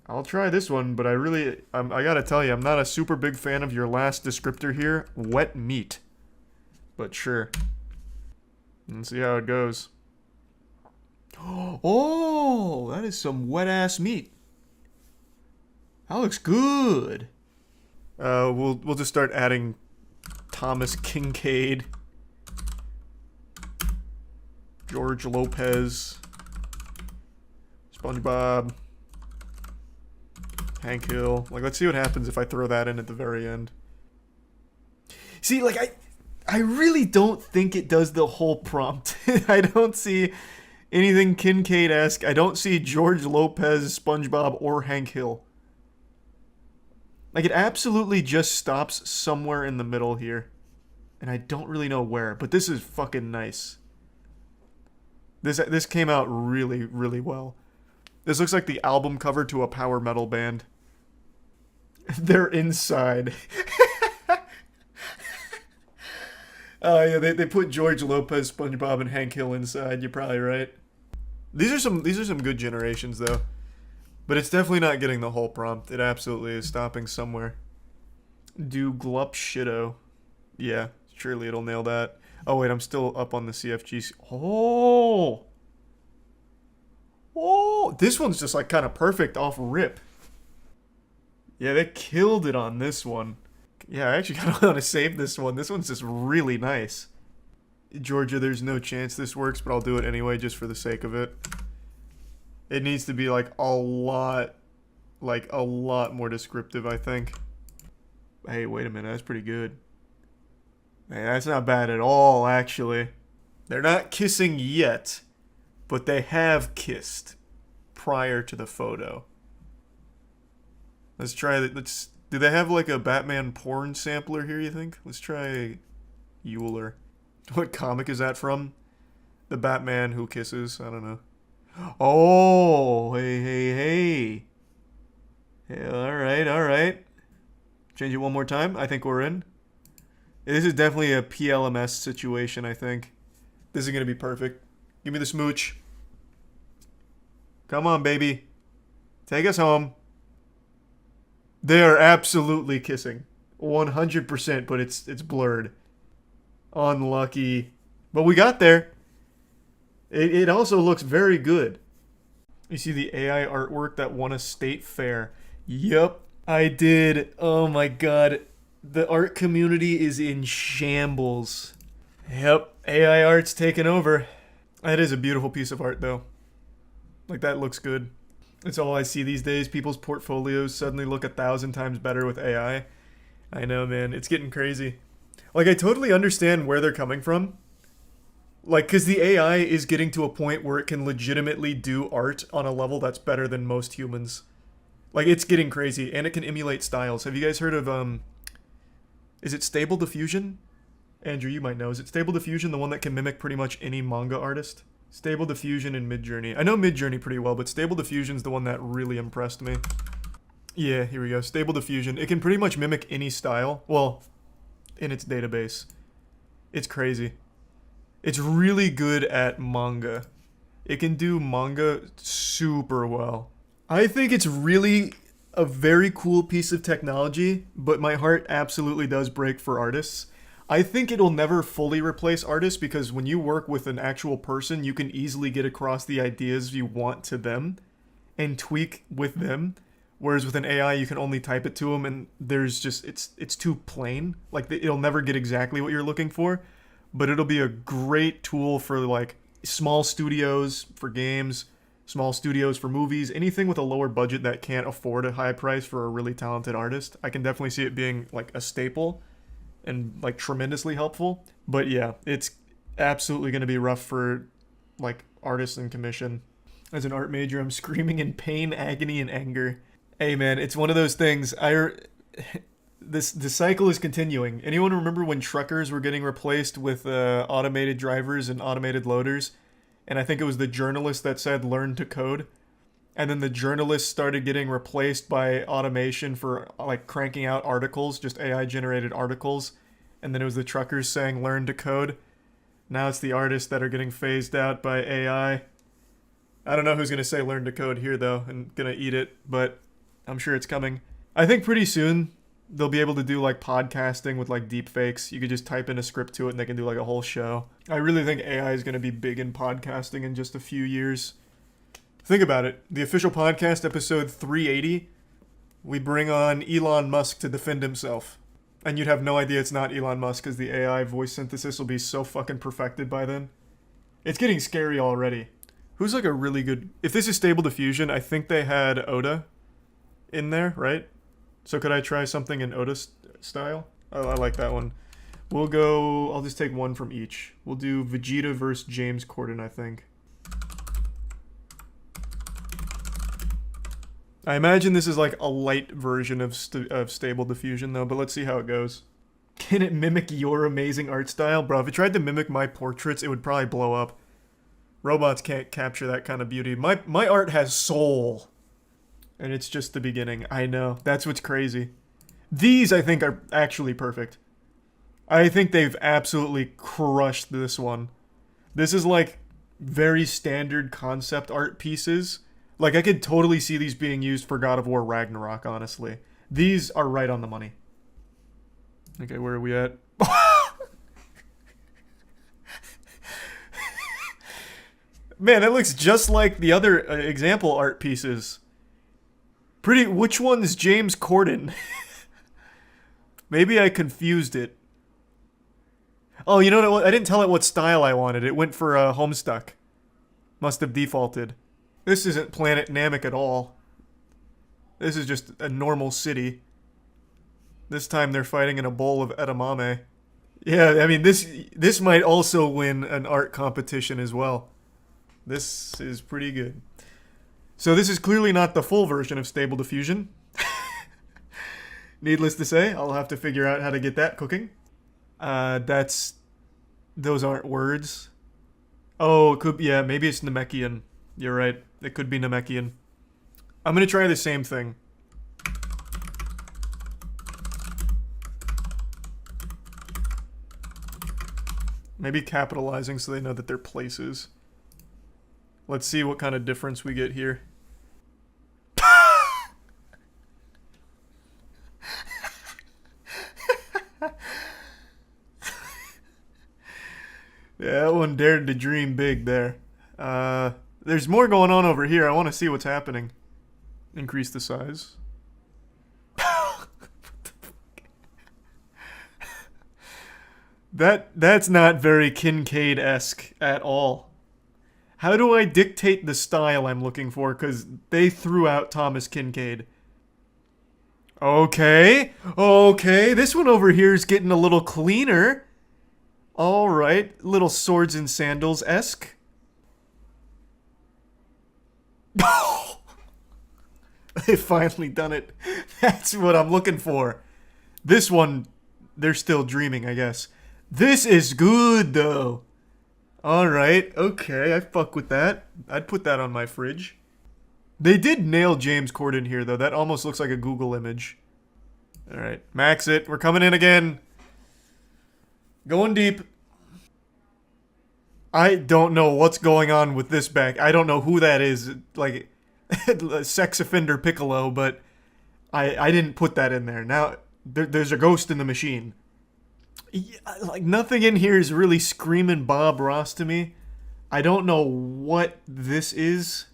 I'll try this one, but I gotta tell you, I'm not a super big fan of your last descriptor here, wet meat. But sure. Let's see how it goes. Oh, that is some wet ass meat. That looks good. We'll just start adding Thomas Kincaid, George Lopez, SpongeBob, Hank Hill. Like, let's see what happens if I throw that in at the very end. See, like, I really don't think it does the whole prompt. I don't see anything Kincaid-esque. I don't see George Lopez, SpongeBob, or Hank Hill. Like, it absolutely just stops somewhere in the middle here. And I don't really know where, but this is fucking nice. This came out really, really well. This looks like the album cover to a power metal band. They're inside. Oh yeah, they put George Lopez, SpongeBob, and Hank Hill inside. You're probably right. These are some good generations though, but it's definitely not getting the whole prompt. It absolutely is stopping somewhere. Do glup shitto. Yeah, surely it'll nail that. Oh wait, I'm still up on the CFGs. Oh, this one's just like kind of perfect off rip. Yeah, they killed it on this one. Yeah, I actually kind of want to save this one. This one's just really nice. Georgia, there's no chance this works, but I'll do it anyway just for the sake of it. It needs to be like a lot more descriptive, I think. Hey, wait a minute, that's pretty good. Hey, that's not bad at all, actually. They're not kissing yet, but they have kissed prior to the photo. Let's try that. Do they have like a Batman porn sampler here, you think? Let's try Euler. What comic is that from? The Batman who kisses? I don't know. Oh, hey. Hey, alright. Change it one more time. I think we're in. This is definitely a PLMS situation, I think. This is going to be perfect. Give me the smooch. Come on, baby. Take us home. They are absolutely kissing. 100%, but it's blurred. Unlucky. But we got there. It also looks very good. You see the AI artwork that won a state fair. Yep, I did. Oh my god. The art community is in shambles. Yep, AI art's taken over. That is a beautiful piece of art, though. Like, that looks good. It's all I see these days. People's portfolios suddenly look 1,000 times better with AI. I know, man. It's getting crazy. Like, I totally understand where they're coming from. Like, because the AI is getting to a point where it can legitimately do art on a level that's better than most humans. Like, it's getting crazy, and it can emulate styles. Have you guys heard of, is it Stable Diffusion? Andrew, you might know. Is it Stable Diffusion, the one that can mimic pretty much any manga artist? Stable Diffusion and Midjourney. I know Midjourney pretty well, but Stable Diffusion's the one that really impressed me. Yeah, here we go. Stable Diffusion. It can pretty much mimic any style. Well, in its database. It's crazy. It's really good at manga. It can do manga super well. I think it's really a very cool piece of technology, but my heart absolutely does break for artists. I think it'll never fully replace artists because when you work with an actual person, you can easily get across the ideas you want to them and tweak with them. Whereas with an AI, you can only type it to them and there's just, it's too plain. Like, it'll never get exactly what you're looking for, but it'll be a great tool for like small studios for games, small studios for movies, anything with a lower budget that can't afford a high price for a really talented artist. I can definitely see it being like a staple and like tremendously helpful. But yeah, it's absolutely going to be rough for like artists and commission. As an art major, I'm screaming in pain, agony, and anger. Hey man, it's one of those things. The cycle is continuing. Anyone remember when truckers were getting replaced with automated drivers and automated loaders? And I think it was the journalist that said learn to code. And then the journalists started getting replaced by automation for like cranking out articles, just AI generated articles. And then it was the truckers saying learn to code. Now it's the artists that are getting phased out by AI. I don't know who's going to say learn to code here though and going to eat it, but I'm sure it's coming. I think pretty soon They'll be able to do like podcasting with like deep fakes. You could just type in a script to it and they can do like a whole show. I really think AI is going to be big in podcasting in just a few years. Think about it. The official podcast, episode 380, we bring on Elon Musk to defend himself. And you'd have no idea it's not Elon Musk because the AI voice synthesis will be so fucking perfected by then. It's getting scary already. Who's like a really good... If this is Stable Diffusion, I think they had Oda in there, right? So could I try something in Oda style? Oh, I like that one. We'll go... I'll just take one from each. We'll do Vegeta versus James Corden, I think. I imagine this is like a light version of Stable Diffusion, though, but let's see how it goes. Can it mimic your amazing art style? Bro, if it tried to mimic my portraits, it would probably blow up. Robots can't capture that kind of beauty. My art has soul. And it's just the beginning. I know. That's what's crazy. These, I think, are actually perfect. I think they've absolutely crushed this one. This is like very standard concept art pieces. Like, I could totally see these being used for God of War Ragnarok, honestly. These are right on the money. Okay, where are we at? Man, that looks just like the other example art pieces. Which one's James Corden? Maybe I confused it. Oh, you know what? I didn't tell it what style I wanted. It went for Homestuck. Must have defaulted. This isn't Planet Namek at all. This is just a normal city. This time they're fighting in a bowl of edamame. Yeah, I mean, this might also win an art competition as well. This is pretty good. So this is clearly not the full version of Stable Diffusion. Needless to say, I'll have to figure out how to get that cooking. Those aren't words. Oh, it could be, yeah, maybe it's Namekian. You're right. It could be Namekian. I'm gonna try the same thing. Maybe capitalizing so they know that they're places. Let's see what kind of difference we get here. Yeah, that one dared to dream big there. There's more going on over here. I want to see what's happening. Increase the size. That's not very Kincaid-esque at all. How do I dictate the style I'm looking for? Because they threw out Thomas Kincaid. Okay. Okay. This one over here is getting a little cleaner. Alright. Little swords and sandals-esque. They've finally done it. That's what I'm looking for. This one, they're still dreaming, I guess. This is good, though. Alright, okay, I fuck with that. I'd put that on my fridge. They did nail James Corden here, though. That almost looks like a Google image. Alright, max it. We're coming in again. Going deep. I don't know what's going on with this back. I don't know who that is. Like, sex offender Piccolo, but I didn't put that in there. Now, there's a ghost in the machine. Yeah, like, nothing in here is really screaming Bob Ross to me. I don't know what this is.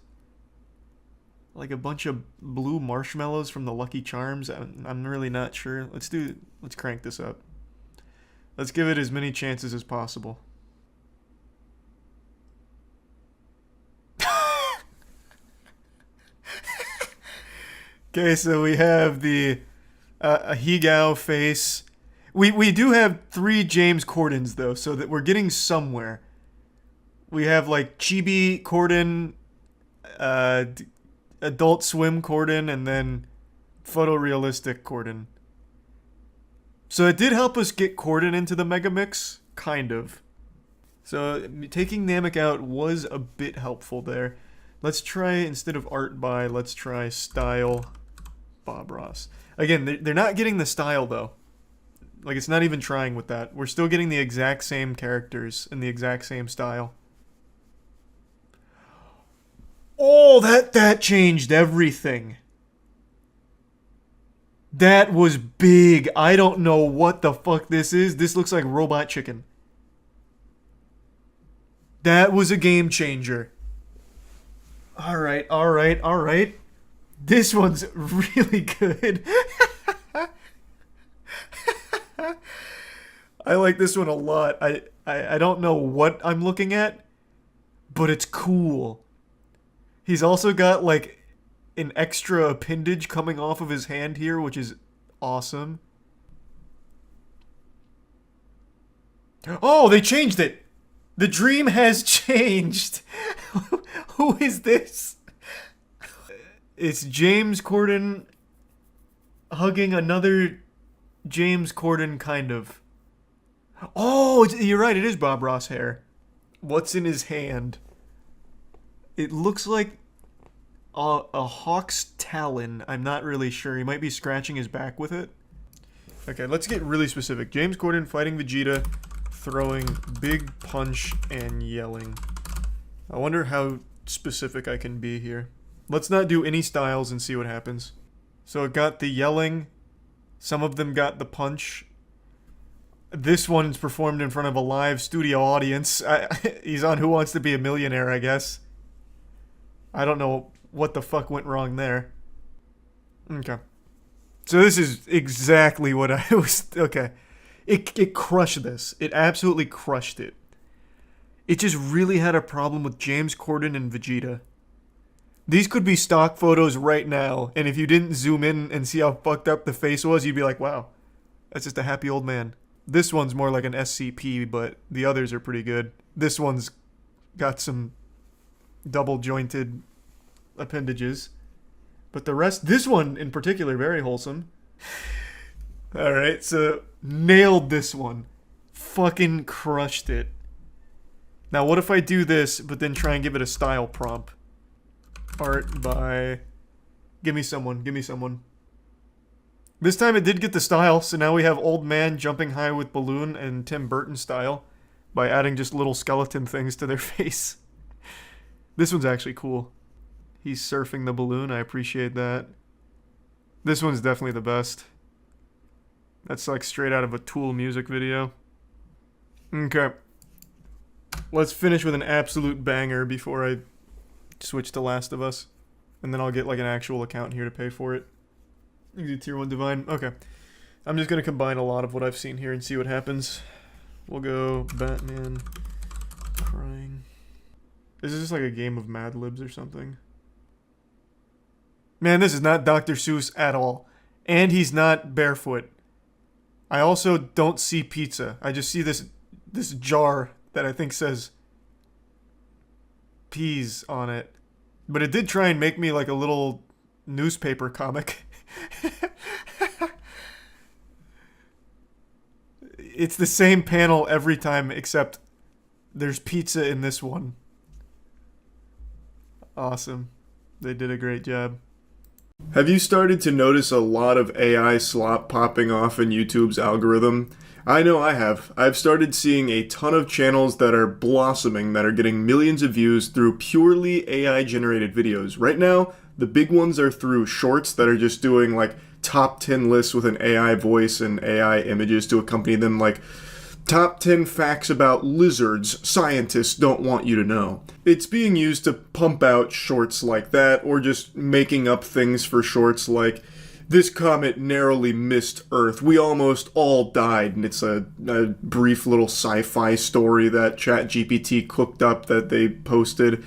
Like a bunch of blue marshmallows from the Lucky Charms. I'm really not sure. Let's crank this up. Let's give it as many chances as possible. Okay, so we have the a Higao face. We do have 3 James Cordens, though, so that we're getting somewhere. We have, like, Chibi Corden, Adult Swim Corden, and then Photorealistic Corden. So it did help us get Corden into the Megamix, kind of. So taking Namek out was a bit helpful there. Let's try, instead of art by, let's try style Bob Ross. Again, they're not getting the style, though. Like, it's not even trying with that. We're still getting the exact same characters in the exact same style. Oh, that changed everything. That was big. I don't know what the fuck this is. This looks like robot chicken. That was a game changer. Alright, alright, alright. This one's really good. I like this one a lot. I don't know what I'm looking at, but it's cool. He's also got like an extra appendage coming off of his hand here, which is awesome. Oh, they changed it. The dream has changed. Who is this? It's James Corden hugging another James Corden, kind of. Oh, you're right. It is Bob Ross hair. What's in his hand? It looks like a hawk's talon. I'm not really sure. He might be scratching his back with it. Okay, let's get really specific. James Corden fighting Vegeta, throwing big punch and yelling. I wonder how specific I can be here. Let's not do any styles and see what happens. So it got the yelling. Some of them got the punch. This one's performed in front of a live studio audience. He's on Who Wants to Be a Millionaire, I guess. I don't know what the fuck went wrong there. Okay. So this is exactly what I was... Okay. It crushed this. It absolutely crushed it. It just really had a problem with James Corden and Vegeta. These could be stock photos right now, and if you didn't zoom in and see how fucked up the face was, you'd be like, wow, that's just a happy old man. This one's more like an SCP, but the others are pretty good. This one's got some double-jointed appendages. But the rest, this one in particular, very wholesome. Alright, so nailed this one. Fucking crushed it. Now what if I do this, but then try and give it a style prompt? Art by... Give me someone, give me someone. This time it did get the style, so now we have Old Man Jumping High with Balloon and Tim Burton style by adding just little skeleton things to their face. This one's actually cool. He's surfing the balloon, I appreciate that. This one's definitely the best. That's like straight out of a Tool music video. Okay. Let's finish with an absolute banger before I switch to Last of Us. And then I'll get like an actual account here to pay for it. You do Tier 1 Divine. Okay. I'm just going to combine a lot of what I've seen here and see what happens. We'll go Batman crying. Is this just like a game of Mad Libs or something? Man, this is not Dr. Seuss at all. And he's not barefoot. I also don't see pizza. I just see this jar that I think says peas on it. But it did try and make me like a little newspaper comic. It's the same panel every time, except there's pizza in this one. Awesome. They did a great job. Have you started to notice a lot of AI slop popping off in YouTube's algorithm? I know I have. I've started seeing a ton of channels that are blossoming, that are getting millions of views through purely AI-generated videos. Right now, the big ones are through shorts that are just doing like top 10 lists with an AI voice and AI images to accompany them, like top 10 facts about lizards scientists don't want you to know. It's being used to pump out shorts like that, or just making up things for shorts like, this comet narrowly missed Earth, we almost all died, and it's a brief little sci-fi story that ChatGPT cooked up that they posted.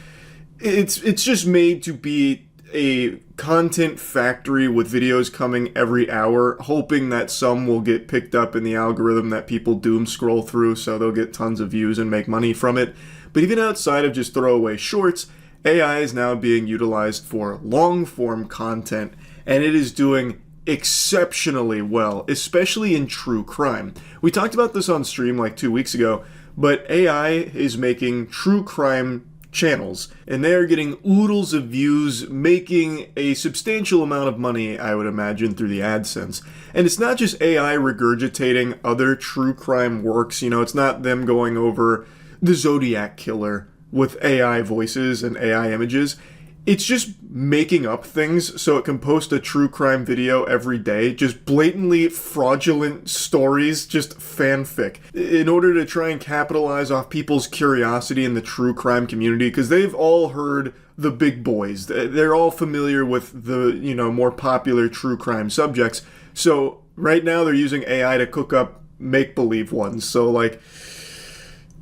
It's just made to be a content factory with videos coming every hour, hoping that some will get picked up in the algorithm that people doom scroll through, so they'll get tons of views and make money from it. But even outside of just throwaway shorts, AI is now being utilized for long-form content, and it is doing exceptionally well, especially in true crime. We talked about this on stream like 2 weeks ago, but AI is making true crime channels, and they are getting oodles of views, making a substantial amount of money, I would imagine, through the AdSense. And it's not just AI regurgitating other true crime works, you know, it's not them going over the Zodiac Killer with AI voices and AI images. It's just making up things so it can post a true crime video every day. Just blatantly fraudulent stories, just fanfic, in order to try and capitalize off people's curiosity in the true crime community, because they've all heard the big boys. They're all familiar with the, more popular true crime subjects. So right now they're using AI to cook up make-believe ones. So like,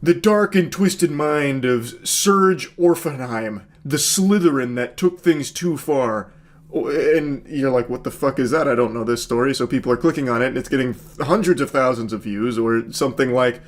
the dark and twisted mind of Serge Orphenheim, the Slytherin that took things too far. And you're like, what the fuck is that? I don't know this story. So people are clicking on it and it's getting hundreds of thousands of views. Or something like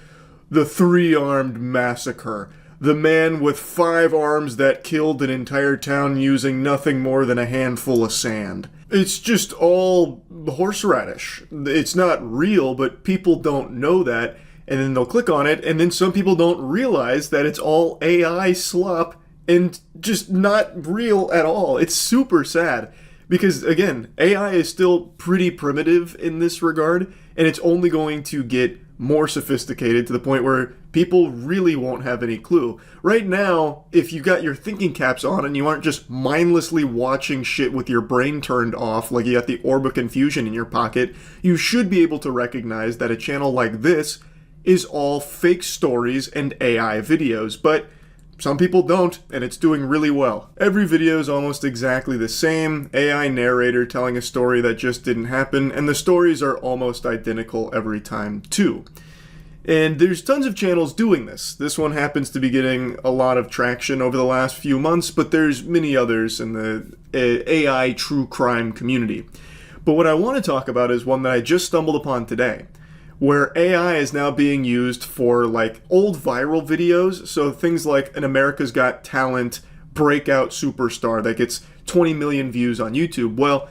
the Three-Armed Massacre, the man with 5 arms that killed an entire town using nothing more than a handful of sand. It's just all horseradish. It's not real, but people don't know that. And then they'll click on it, and then some people don't realize that it's all AI slop and just not real at all. It's super sad. Because, again, AI is still pretty primitive in this regard, and it's only going to get more sophisticated to the point where people really won't have any clue. Right now, if you got your thinking caps on and you aren't just mindlessly watching shit with your brain turned off, like you got the orb of confusion in your pocket, you should be able to recognize that a channel like this is all fake stories and AI videos, but some people don't, and it's doing really well. Every video is almost exactly the same, AI narrator telling a story that just didn't happen, and the stories are almost identical every time, too. And there's tons of channels doing this. This one happens to be getting a lot of traction over the last few months, but there's many others in the AI true crime community. But what I want to talk about is one that I just stumbled upon today, where AI is now being used for like old viral videos. So things like an America's Got Talent breakout superstar that gets 20 million views on YouTube. Well,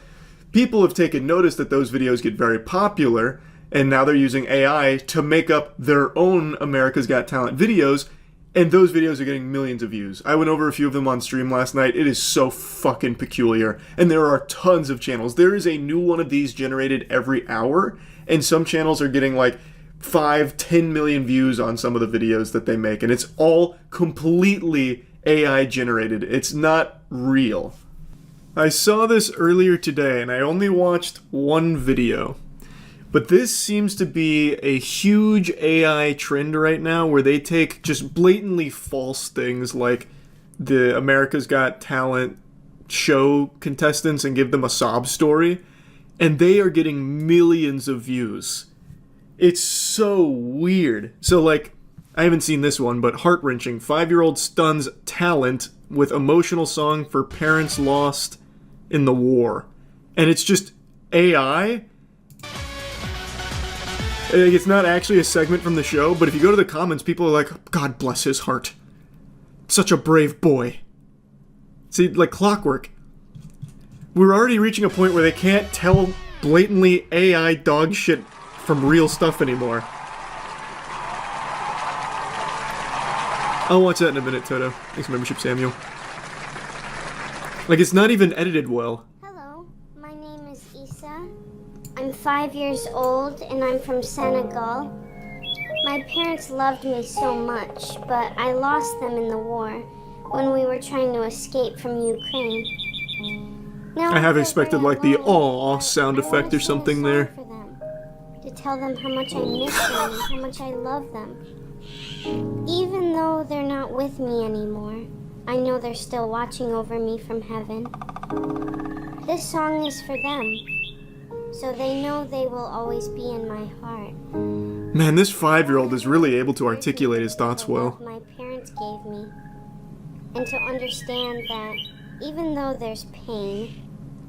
people have taken notice that those videos get very popular, and now they're using AI to make up their own America's Got Talent videos, and those videos are getting millions of views. I went over a few of them on stream last night. It is so fucking peculiar, and there are tons of channels. There is a new one of these generated every hour, and some channels are getting like 5-10 million views on some of the videos that they make, and it's all completely AI generated. It's not real. I saw this earlier today, and I only watched one video. But this seems to be a huge AI trend right now, where they take just blatantly false things like the America's Got Talent show contestants and give them a sob story, and they are getting millions of views. It's so weird. So like, I haven't seen this one, but heart-wrenching. 5-year-old stuns talent with emotional song for parents lost in the war. And it's just AI. It's not actually a segment from the show, but if you go to the comments, people are like, God bless his heart. Such a brave boy. See, like clockwork. We're already reaching a point where they can't tell blatantly AI dog shit from real stuff anymore. I'll watch that in a minute, Toto. Thanks for membership, Samuel. Like, it's not even edited well. Hello, my name is Issa. I'm 5 years old and I'm from Senegal. My parents loved me so much, but I lost them in the war when we were trying to escape from Ukraine. Now, I have expected like the "aw" sound effect or something there. For them, to tell them how much I miss them and how much I love them. Even though they're not with me anymore, I know they're still watching over me from heaven. This song is for them, so they know they will always be in my heart. Man, this 5-year-old is really able to articulate his thoughts well. My parents gave me, and to understand that even though there's pain,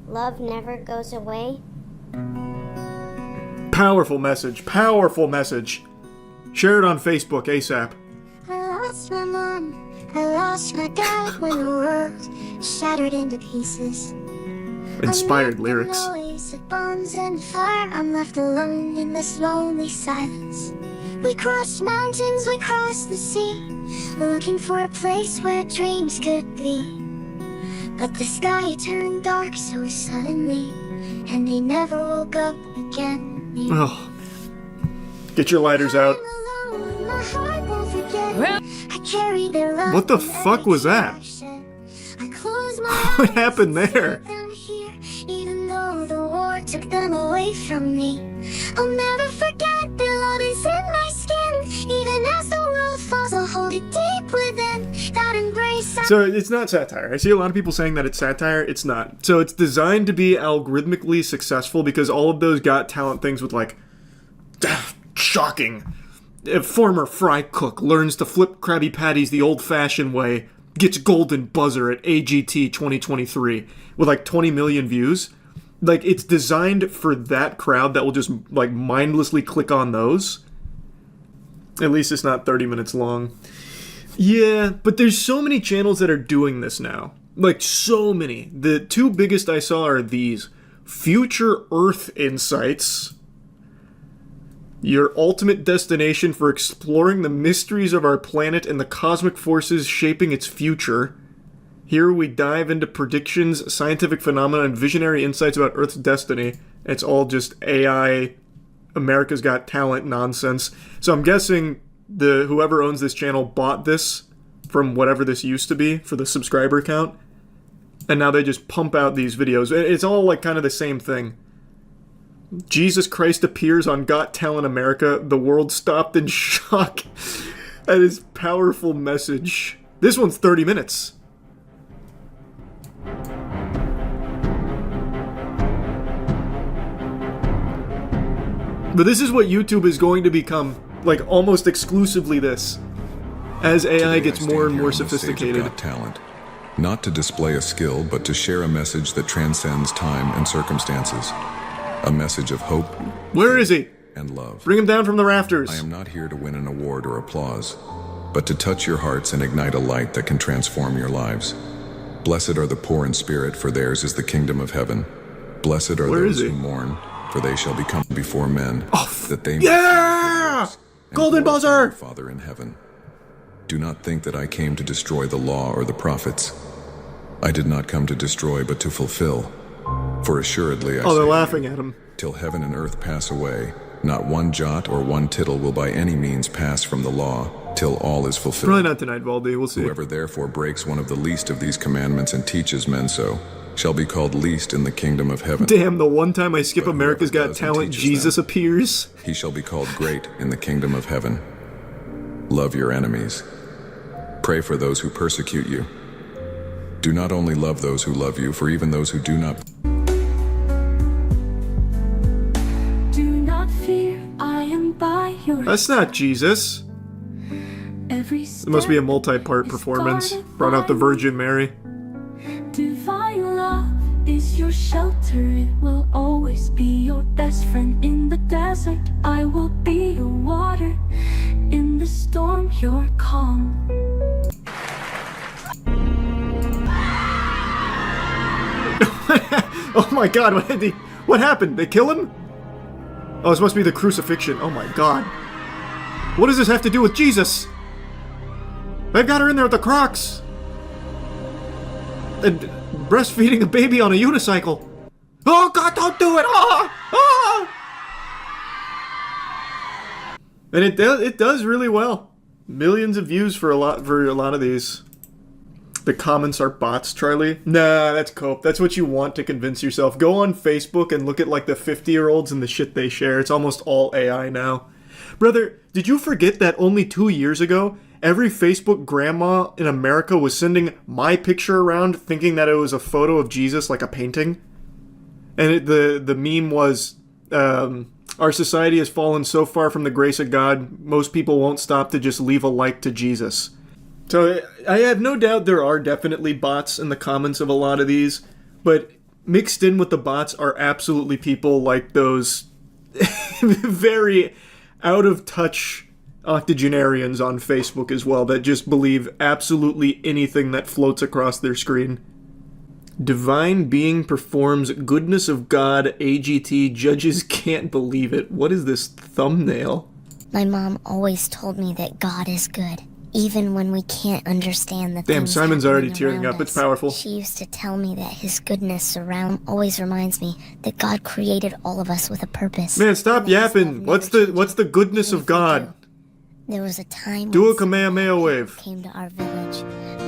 love never goes away. Powerful message, powerful message. Share it on Facebook ASAP. I lost my mom, I lost my dad when the world shattered into pieces. Inspired lyrics. Noise of bombs and fire, I'm left alone in this lonely silence. We crossed mountains, we crossed the sea, looking for a place where dreams could be. But the sky turned dark so suddenly, and they never woke up again. Oh. Get your lighters out. What the fuck was that? I close my What happened there? Them here, even though the war took them away from me. I'll never forget their love is in my skin. Even as the world falls, I'll hold it deep within. That embrace. So it's not satire. I see a lot of people saying that it's satire. It's not. So it's designed to be algorithmically successful because all of those Got Talent things with like, shocking. A former fry cook learns to flip Krabby Patties the old-fashioned way, gets golden buzzer at AGT 2023 with like 20 million views. Like, it's designed for that crowd that will just like mindlessly click on those. At least it's not 30 minutes long. Yeah, but there's so many channels that are doing this now. Like, so many. The two biggest I saw are these. Future Earth Insights. Your ultimate destination for exploring the mysteries of our planet and the cosmic forces shaping its future. Here we dive into predictions, scientific phenomena, and visionary insights about Earth's destiny. It's all just AI, America's Got Talent nonsense. So I'm guessing whoever owns this channel bought this from whatever this used to be for the subscriber count, and now they just pump out these videos. It's all like kind of the same thing. Jesus Christ appears on Got Talent America. The world stopped in shock at his powerful message. This one's 30 minutes. But this is what YouTube is going to become, like almost exclusively this, as AI gets more and more sophisticated. Got Talent, not to display a skill, but to share a message that transcends time and circumstances. A message of hope. Where is he? And love. Bring him down from the rafters. I am not here to win an award or applause, but to touch your hearts and ignite a light that can transform your lives. Blessed are the poor in spirit, for theirs is the kingdom of heaven. Blessed are those who mourn, for they shall become before men, that they may golden buzzer! Father in heaven. Do not think that I came to destroy the law or the prophets. I did not come to destroy, but to fulfill. For assuredly I say, they're laughing at him. Till heaven and earth pass away, not one jot or one tittle will by any means pass from the law, till all is fulfilled. Probably not tonight, Valdi. We'll see. Whoever therefore breaks one of the least of these commandments and teaches men so, shall be called least in the kingdom of heaven. Damn, the one time I skip America's Got Talent, Jesus appears. He shall be called great in the kingdom of heaven. Love your enemies. Pray for those who persecute you. Do not only love those who love you, for even those who do not. Do not fear, I am by your That's not Jesus. It must be a multi-part performance. Brought out the Virgin Mary. Divine love is your shelter. It will always be your best friend in the desert. I will be your water. In the storm, your calm. Oh my god, what happened? They kill him? Oh, this must be the crucifixion. Oh my god. What does this have to do with Jesus? They've got her in there with the Crocs. And breastfeeding a baby on a unicycle. Oh god, don't do it! And it does really well. Millions of views for a lot of these. The comments are bots, Charlie. Nah, that's cope. That's what you want to convince yourself. Go on Facebook and look at like the 50-year-olds and the shit they share. It's almost all AI now. Brother, did you forget that only 2 years ago, every Facebook grandma in America was sending my picture around thinking that it was a photo of Jesus, like a painting? And the meme was, our society has fallen so far from the grace of God, most people won't stop to just leave a like to Jesus. So I have no doubt there are definitely bots in the comments of a lot of these, but mixed in with the bots are absolutely people like those very out-of-touch octogenarians on Facebook as well that just believe absolutely anything that floats across their screen. Divine being performs goodness of God, AGT, judges can't believe it. What is this thumbnail? My mom always told me that God is good, even when we can't understand the things. Damn, Simon's already happening tearing around up. It's us. powerful. She used to tell me that his goodness around always reminds me that God created all of us with a purpose. Man, stop And that his yapping. love never What's the goodness changes, of God? even if we do. There was a time Do when a Kamehameha someone wave. came to our village.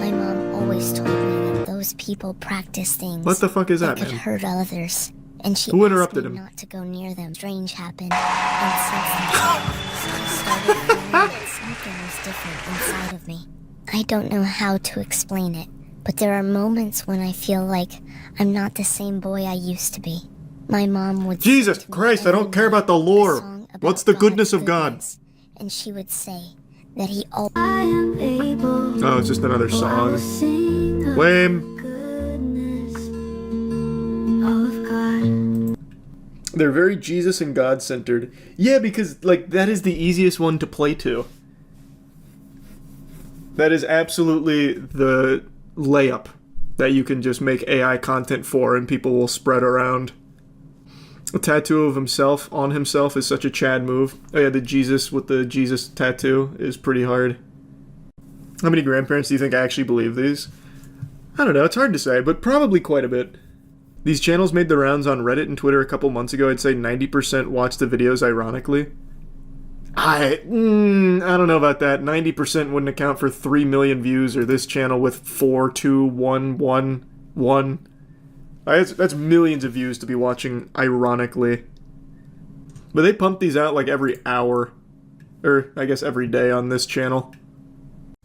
My mom always told me that those people practice things What the fuck is that, could man? hurt others, and she Who asked interrupted me him? not to go near them. Strange happened, and since then, I started feeling that something was different inside of me. I don't know how to explain it, but there are moments when I feel like I'm not the same boy I used to be. My mom would Jesus sing to me Christ, I every don't care night about the a lore. song about What's the goodness God's of God? goodness, and she would say that he always I am able. Oh, it's just another I will song. sing of Lame. the goodness of God. They're very Jesus and God centered. Yeah, because like that is the easiest one to play to. That is absolutely the layup that you can just make AI content for and people will spread around. A tattoo of himself on himself is such a Chad move. Oh yeah, the Jesus with the Jesus tattoo is pretty hard. How many grandparents do you think actually believe these? I don't know, it's hard to say, but probably quite a bit. These channels made the rounds on Reddit and Twitter a couple months ago. I'd say 90% watched the videos ironically. I don't know about that. 90% wouldn't account for 3 million views, or this channel with 42111. That's millions of views to be watching ironically. But they pump these out like every hour. Or, I guess every day on this channel.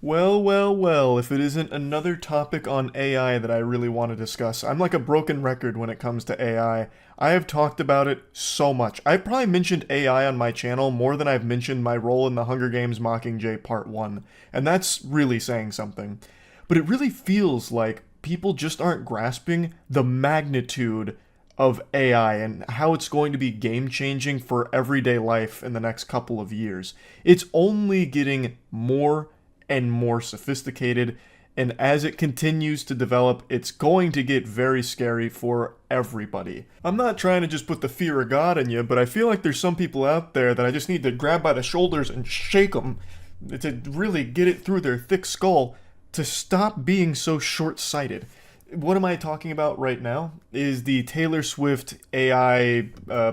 Well, if it isn't another topic on AI that I really want to discuss. I'm like a broken record when it comes to AI. I have talked about it so much. I've probably mentioned AI on my channel more than I've mentioned my role in the Hunger Games Mockingjay Part 1. And that's really saying something. But it really feels like people just aren't grasping the magnitude of AI and how it's going to be game-changing for everyday life in the next couple of years. It's only getting more and more sophisticated, and as it continues to develop, it's going to get very scary for everybody. I'm not trying to just put the fear of God in you, but I feel like there's some people out there that I just need to grab by the shoulders and shake them to really get it through their thick skull to stop being so short-sighted. What am I talking about right now is the Taylor Swift AI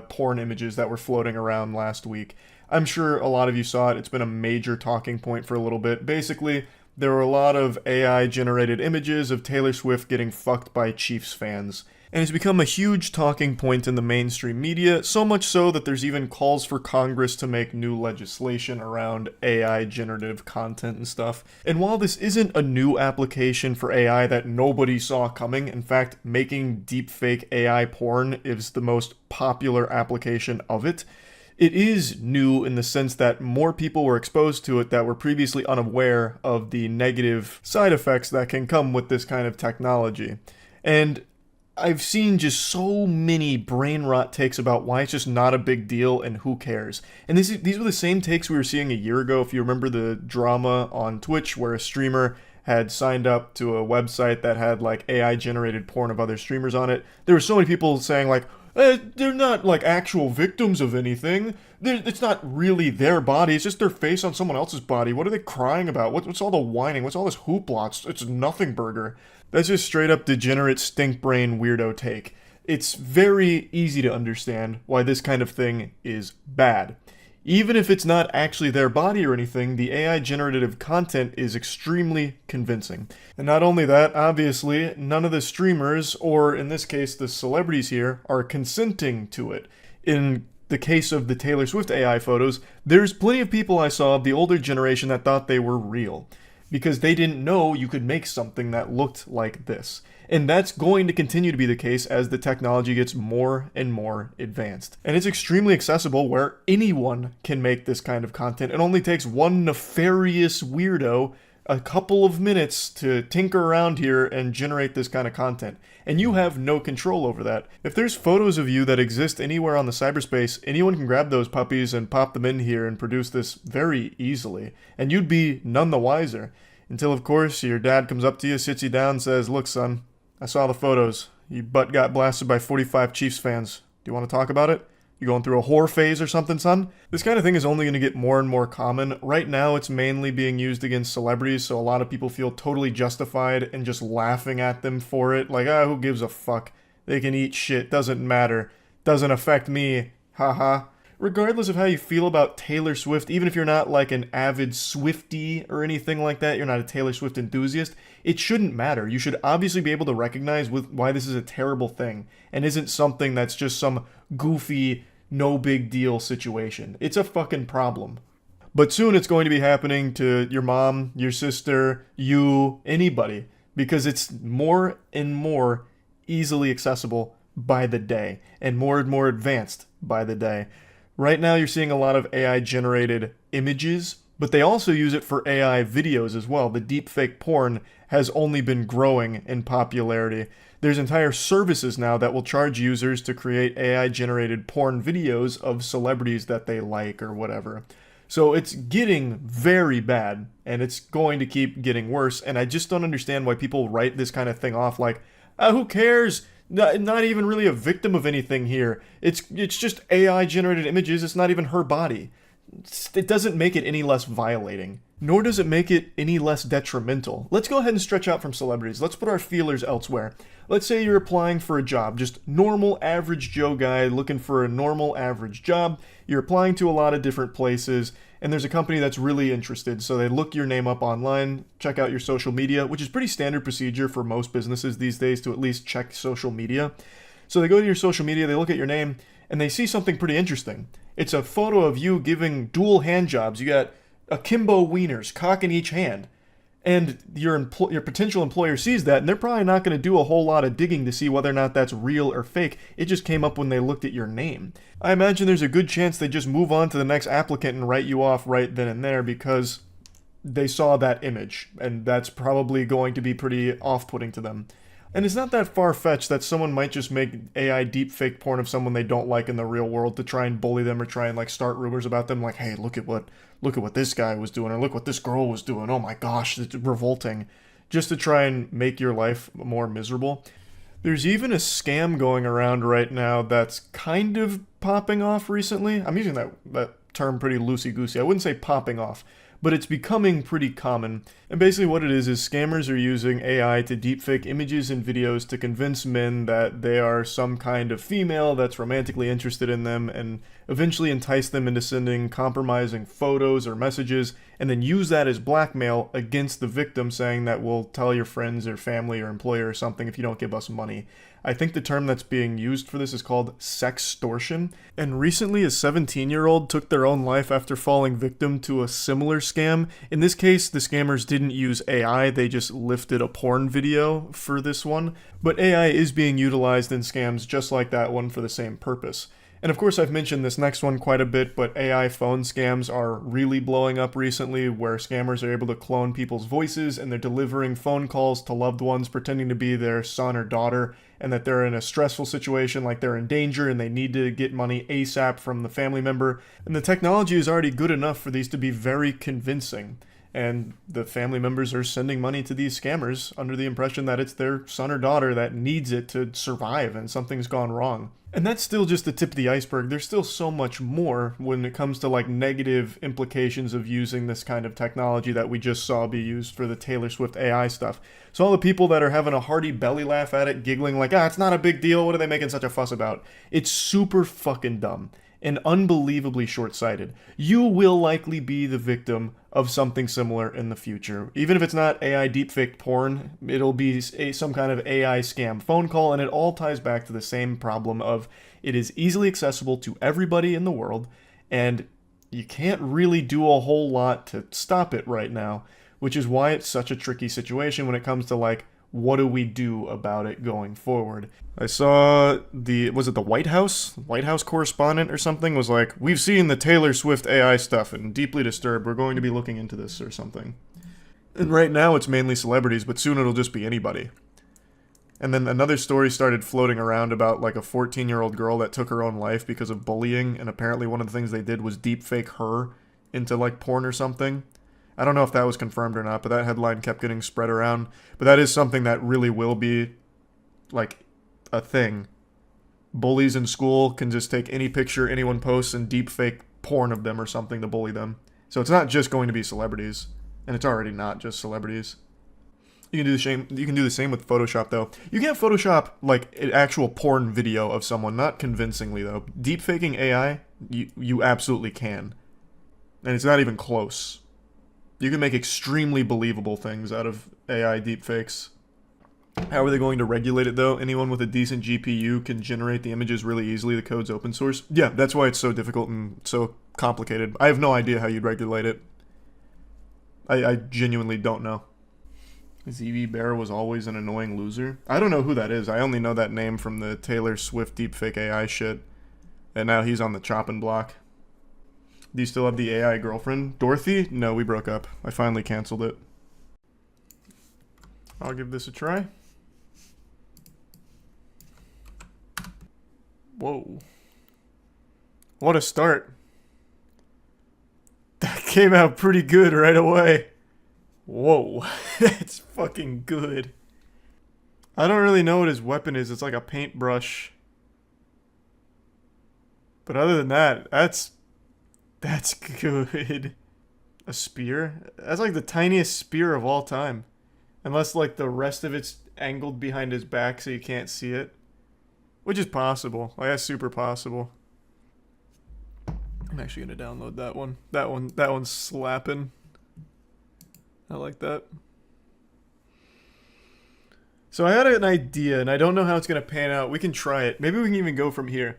porn images that were floating around last week. I'm sure a lot of you saw it. It's been a major talking point for a little bit. Basically, there were a lot of AI-generated images of Taylor Swift getting fucked by Chiefs fans. And it's become a huge talking point in the mainstream media, so much so that there's even calls for Congress to make new legislation around AI generative content and stuff. And while this isn't a new application for AI that nobody saw coming, in fact, making deepfake AI porn is the most popular application of it, it is new in the sense that more people were exposed to it that were previously unaware of the negative side effects that can come with this kind of technology. And I've seen just so many brain rot takes about why it's just not a big deal and who cares. And these were the same takes we were seeing a year ago, if you remember the drama on Twitch where a streamer had signed up to a website that had like AI generated porn of other streamers on it. There were so many people saying like, they're not like actual victims of anything. It's not really their body. It's just their face on someone else's body. What are they crying about? What's all the whining? What's all this hoopla? It's nothing burger. That's just straight up degenerate stink brain weirdo take. It's very easy to understand why this kind of thing is bad. Even if it's not actually their body or anything, the AI generative content is extremely convincing. And not only that, obviously, none of the streamers, or in this case the celebrities here, are consenting to it. In the case of the Taylor Swift AI photos, there's plenty of people I saw of the older generation that thought they were real, because they didn't know you could make something that looked like this. And that's going to continue to be the case as the technology gets more and more advanced. And it's extremely accessible where anyone can make this kind of content. It only takes one nefarious weirdo a couple of minutes to tinker around here and generate this kind of content. And you have no control over that. If there's photos of you that exist anywhere on the cyberspace, anyone can grab those puppies and pop them in here and produce this very easily. And you'd be none the wiser. Until, of course, your dad comes up to you, sits you down, and says, "Look, son, I saw the photos. Your butt got blasted by 45 Chiefs fans. Do you want to talk about it? You going through a whore phase or something, son?" This kind of thing is only going to get more and more common. Right now, it's mainly being used against celebrities, so a lot of people feel totally justified in just laughing at them for it. Like, who gives a fuck? They can eat shit. Doesn't matter. Doesn't affect me. Haha. regardless of how you feel about Taylor Swift, even if you're not like an avid Swiftie or anything like that, you're not a Taylor Swift enthusiast, it shouldn't matter. You should obviously be able to recognize why this is a terrible thing and isn't something that's just some goofy, no big deal situation. It's a fucking problem. But soon it's going to be happening to your mom, your sister, you, anybody, because it's more and more easily accessible by the day and more advanced by the day. Right now you're seeing a lot of AI generated images, but they also use it for AI videos as well. The deepfake porn has only been growing in popularity. There's entire services now that will charge users to create AI generated porn videos of celebrities that they like or whatever. So it's getting very bad, and it's going to keep getting worse, and I just don't understand why people write this kind of thing off like, who cares? Not even really a victim of anything here. It's just AI generated images. It's not even her body. It doesn't make it any less violating, nor does it make it any less detrimental. Let's go ahead and stretch out from celebrities. Let's put our feelers elsewhere. Let's say you're applying for a job, just normal average Joe guy looking for a normal average job. You're applying to a lot of different places, and there's a company that's really interested, so they look your name up online, check out your social media, which is pretty standard procedure for most businesses these days to at least check social media. So they go to your social media, they look at your name, and they see something pretty interesting. It's a photo of you giving dual hand jobs. You got akimbo wieners, cock in each hand. And your potential employer sees that, and they're probably not going to do a whole lot of digging to see whether or not that's real or fake. It just came up when they looked at your name. I imagine there's a good chance they just move on to the next applicant and write you off right then and there because they saw that image, and that's probably going to be pretty off-putting to them. And it's not that far-fetched that someone might just make AI deepfake porn of someone they don't like in the real world to try and bully them or try and like start rumors about them, like, hey, look at what this guy was doing, or look what this girl was doing. Oh my gosh, it's revolting. Just to try and make your life more miserable. There's even a scam going around right now that's kind of popping off recently. I'm using that term pretty loosey-goosey. I wouldn't say popping off, but it's becoming pretty common. And basically what it is scammers are using AI to deepfake images and videos to convince men that they are some kind of female that's romantically interested in them, and eventually entice them into sending compromising photos or messages, and then use that as blackmail against the victim, saying that we'll tell your friends or family or employer or something if you don't give us money. I think the term that's being used for this is called sextortion. And recently a 17-year-old took their own life after falling victim to a similar scam. In this case, the scammers didn't use AI, they just lifted a porn video for this one. But AI is being utilized in scams just like that one for the same purpose. And of course I've mentioned this next one quite a bit, but AI phone scams are really blowing up recently, where scammers are able to clone people's voices and they're delivering phone calls to loved ones pretending to be their son or daughter, and that they're in a stressful situation, like they're in danger and they need to get money ASAP from the family member. And the technology is already good enough for these to be very convincing. And the family members are sending money to these scammers under the impression that it's their son or daughter that needs it to survive and something's gone wrong. And that's still just the tip of the iceberg. There's still so much more when it comes to like negative implications of using this kind of technology that we just saw be used for the Taylor Swift AI stuff. So all the people that are having a hearty belly laugh at it, giggling like, it's not a big deal, what are they making such a fuss about? It's super fucking dumb and unbelievably short-sighted. You will likely be the victim of something similar in the future. Even if it's not AI deepfake porn, it'll be some kind of AI scam phone call, and it all ties back to the same problem of it is easily accessible to everybody in the world, and you can't really do a whole lot to stop it right now, which is why it's such a tricky situation when it comes to like, what do we do about it going forward? I saw was it the White House? White House correspondent or something was like, we've seen the Taylor Swift AI stuff and deeply disturbed. We're going to be looking into this or something. And right now it's mainly celebrities, but soon it'll just be anybody. And then another story started floating around about like a 14-year-old girl that took her own life because of bullying, and apparently one of the things they did was deepfake her into like porn or something. I don't know if that was confirmed or not, but that headline kept getting spread around. But that is something that really will be, like, a thing. Bullies in school can just take any picture anyone posts and deepfake porn of them or something to bully them. So it's not just going to be celebrities. And it's already not just celebrities. You can do the same with Photoshop, though. You can't Photoshop, like, an actual porn video of someone, not convincingly, though. Deepfaking AI You absolutely can. And it's not even close. You can make extremely believable things out of AI deepfakes. How are they going to regulate it, though? Anyone with a decent GPU can generate the images really easily. The code's open source. Yeah, that's why it's so difficult and so complicated. I have no idea how you'd regulate it. I genuinely don't know. ZV Bear was always an annoying loser. I don't know who that is. I only know that name from the Taylor Swift deepfake AI shit. And now he's on the chopping block. Do you still have the AI girlfriend? Dorothy? No, we broke up. I finally canceled it. I'll give this a try. Whoa. What a start. That came out pretty good right away. Whoa. That's fucking good. I don't really know what his weapon is. It's like a paintbrush. But other than that, that's good. A spear? That's like the tiniest spear of all time. Unless like the rest of it's angled behind his back so you can't see it. Which is possible. Like that's super possible. I'm actually gonna download that one. That one's slapping. I like that. So I had an idea and I don't know how it's gonna pan out. We can try it. Maybe we can even go from here.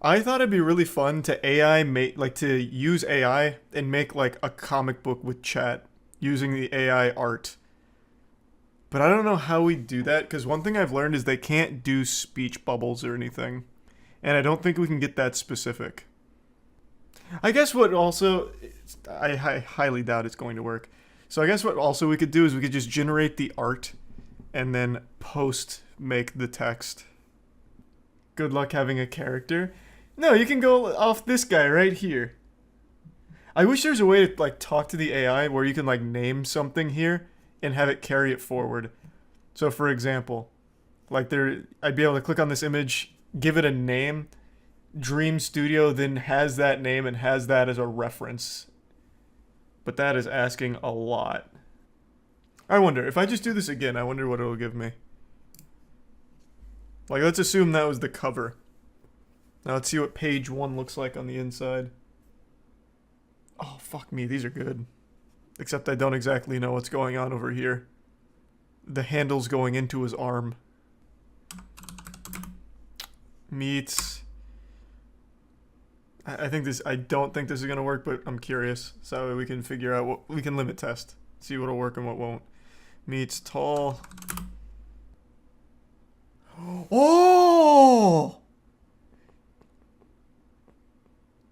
I thought it'd be really fun to use AI and make like a comic book with chat using the AI art. But I don't know how we do that, because one thing I've learned is they can't do speech bubbles or anything. And I don't think we can get that specific. I guess what also... I highly doubt it's going to work. So I guess what also we could do is we could just generate the art and then make the text. Good luck having a character. No, you can go off this guy right here. I wish there was a way to like talk to the AI where you can like name something here and have it carry it forward. So for example, like I'd be able to click on this image, give it a name, Dream Studio then has that name and has that as a reference. But that is asking a lot. I wonder, if I just do this again, I wonder what it'll give me. Like, let's assume that was the cover. Now let's see what page 1 looks like on the inside. Oh, fuck me, these are good. Except I don't exactly know what's going on over here. The handle's going into his arm. Meets... I don't think this is gonna work, but I'm curious. So we can figure out what... We can limit test. See what'll work and what won't. Meets tall... Oh!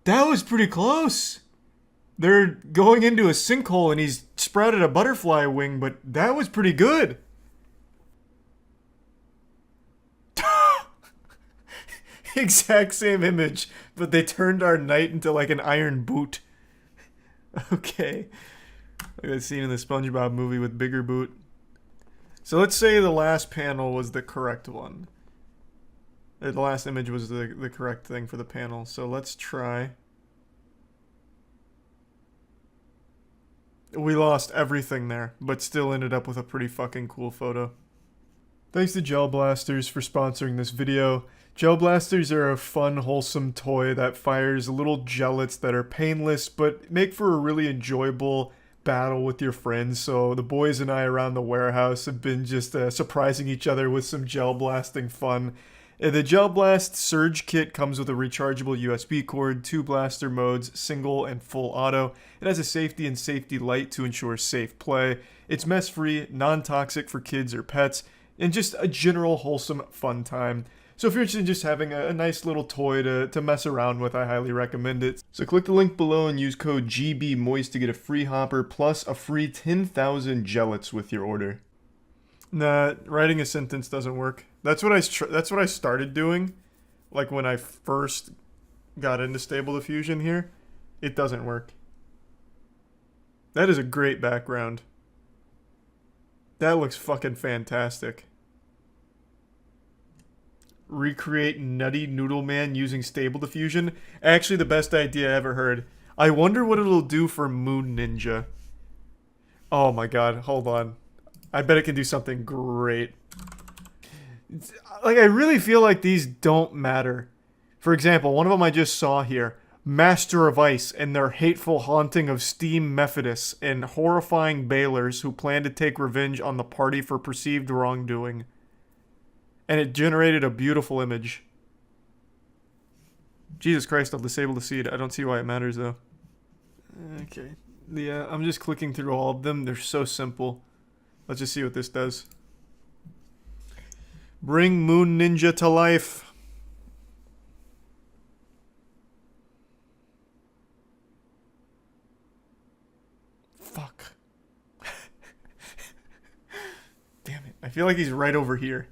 That was pretty close. They're going into a sinkhole and he's sprouted a butterfly wing, but that was pretty good. Exact same image, but they turned our knight into like an iron boot. Okay. Like that scene in the SpongeBob movie with Bigger Boot. So let's say the last panel was the correct one. The last image was the correct thing for the panel. So let's try. We lost everything there, but still ended up with a pretty fucking cool photo. Thanks to Gel Blasters for sponsoring this video. Gel Blasters are a fun, wholesome toy that fires little gellets that are painless, but make for a really enjoyable battle with your friends. So the boys and I around the warehouse have been just surprising each other with some gel blasting fun. The Gel Blast Surge Kit comes with a rechargeable USB cord, 2 blaster modes, single and full auto. It has a safety and safety light to ensure safe play. It's mess-free, non-toxic for kids or pets, and just a general wholesome fun time. So if you're interested in just having a nice little toy to mess around with, I highly recommend it. So click the link below and use code GBMOIST to get a free hopper plus a free 10,000 gellets with your order. Nah, writing a sentence doesn't work. That's what I started doing, like when I first got into Stable Diffusion here. It doesn't work. That is a great background. That looks fucking fantastic. Recreate Nutty Noodle Man using Stable Diffusion. Actually, the best idea I ever heard. I wonder what it'll do for Moon Ninja. Oh my god, hold on. I bet it can do something great. Like, I really feel like these don't matter. For example, one of them I just saw here. Master of Ice and their hateful haunting of Steam Methodists and horrifying Bailers who plan to take revenge on the party for perceived wrongdoing. And it generated a beautiful image. Jesus Christ, I'll disable the seed. I don't see why it matters though. Okay. Yeah, I'm just clicking through all of them. They're so simple. Let's just see what this does. Bring Moon Ninja to life. Fuck. Damn it. I feel like he's right over here.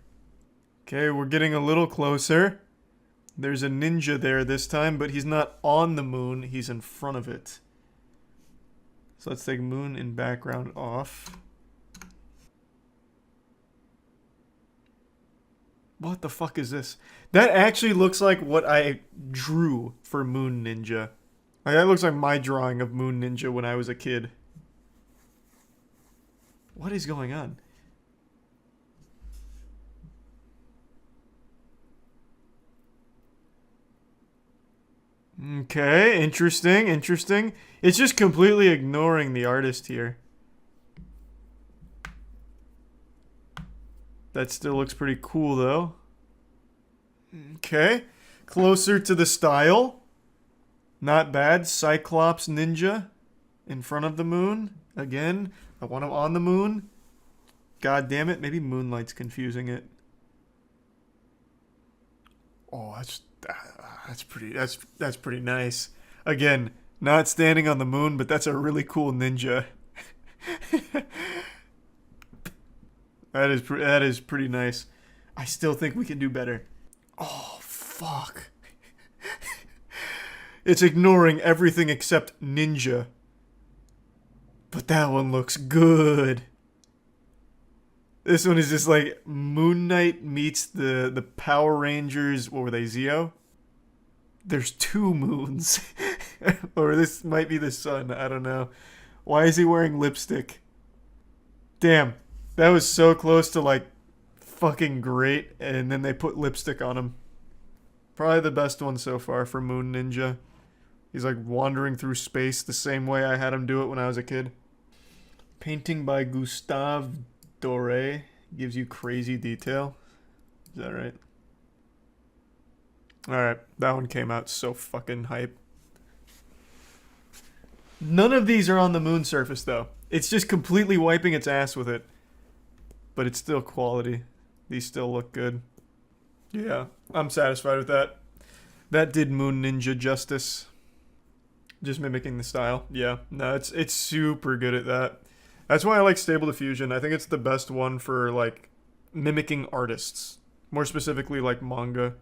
Okay, we're getting a little closer. There's a ninja there this time, but he's not on the moon. He's in front of it. So let's take moon in background off. What the fuck is this? That actually looks like what I drew for Moon Ninja. Like, that looks like my drawing of Moon Ninja when I was a kid. What is going on? Okay, interesting, interesting. It's just completely ignoring the artist here. That still looks pretty cool, though. Okay. Closer to the style. Not bad. Cyclops Ninja in front of the moon. Again, I want him on the moon. God damn it. Maybe Moonlight's confusing it. Oh, that's pretty nice. Again, not standing on the moon, but that's a really cool ninja. That is pretty nice. I still think we can do better. Oh, fuck. It's ignoring everything except ninja. But that one looks good. This one is just like Moon Knight meets the Power Rangers. What were they, Zeo? There's two moons. Or this might be the sun. I don't know. Why is he wearing lipstick? Damn. That was so close to like fucking great, and then they put lipstick on him. Probably the best one so far for Moon Ninja. He's like wandering through space the same way I had him do it when I was a kid. Painting by Gustave Doré gives you crazy detail. Is that right? Alright, that one came out so fucking hype. None of these are on the moon surface though. It's just completely wiping its ass with it. But it's still quality. These still look good. Yeah, I'm satisfied with that. That did Moon Ninja justice. Just mimicking the style. Yeah, no, it's super good at that. That's why I like Stable Diffusion. I think it's the best one for like mimicking artists. More specifically like manga.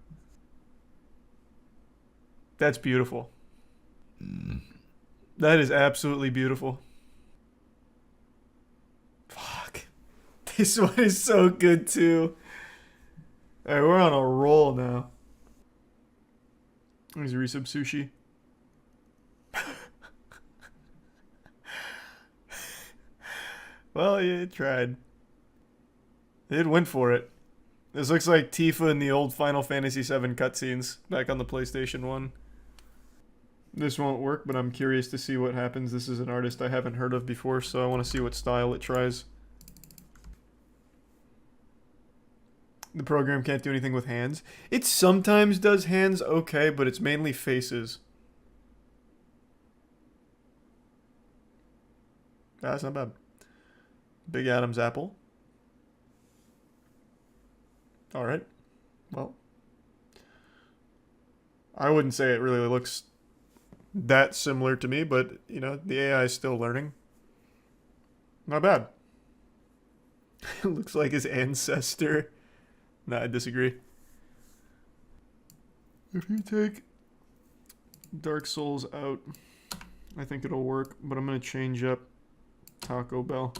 That's beautiful. That is absolutely beautiful. Fuck. This one is so good too. Alright, we're on a roll now. There's Resub Sushi. Well, yeah, it tried. It went for it. This looks like Tifa in the old Final Fantasy VII cutscenes back on the PlayStation 1. This won't work, but I'm curious to see what happens. This is an artist I haven't heard of before, so I want to see what style it tries. The program can't do anything with hands. It sometimes does hands okay, but it's mainly faces. That's not bad. Big Adam's apple. Alright. Well. I wouldn't say it really looks that similar to me, but, you know, the AI is still learning. Not bad. It looks like his ancestor. Nah, I disagree. If you take Dark Souls out, I think it'll work, but I'm going to change up Taco Bell.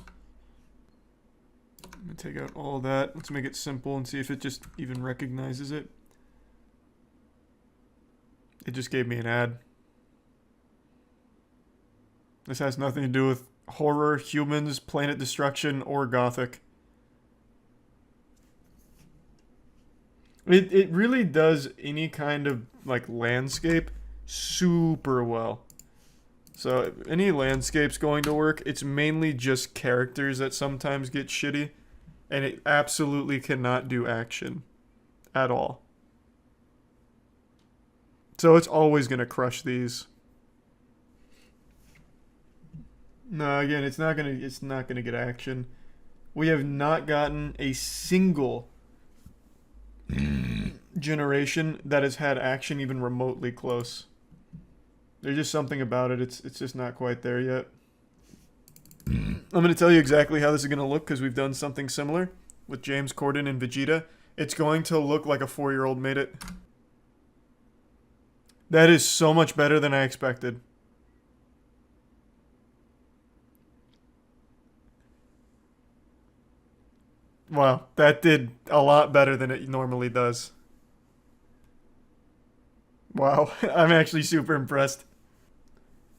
I'm going to take out all that. Let's make it simple and see if it just even recognizes it. It just gave me an ad. This has nothing to do with horror, humans, planet destruction, or gothic. It really does any kind of like landscape super well. So if any landscape's going to work, it's mainly just characters that sometimes get shitty. And it absolutely cannot do action at all. So it's always going to crush these. No, again, it's not gonna get action. We have not gotten a single generation that has had action even remotely close. There's just something about it. It's just not quite there yet. I'm gonna tell you exactly how this is gonna look because we've done something similar with James Corden and Vegeta. It's going to look like a 4-year-old made it. That is so much better than I expected. Wow, that did a lot better than it normally does. Wow, I'm actually super impressed.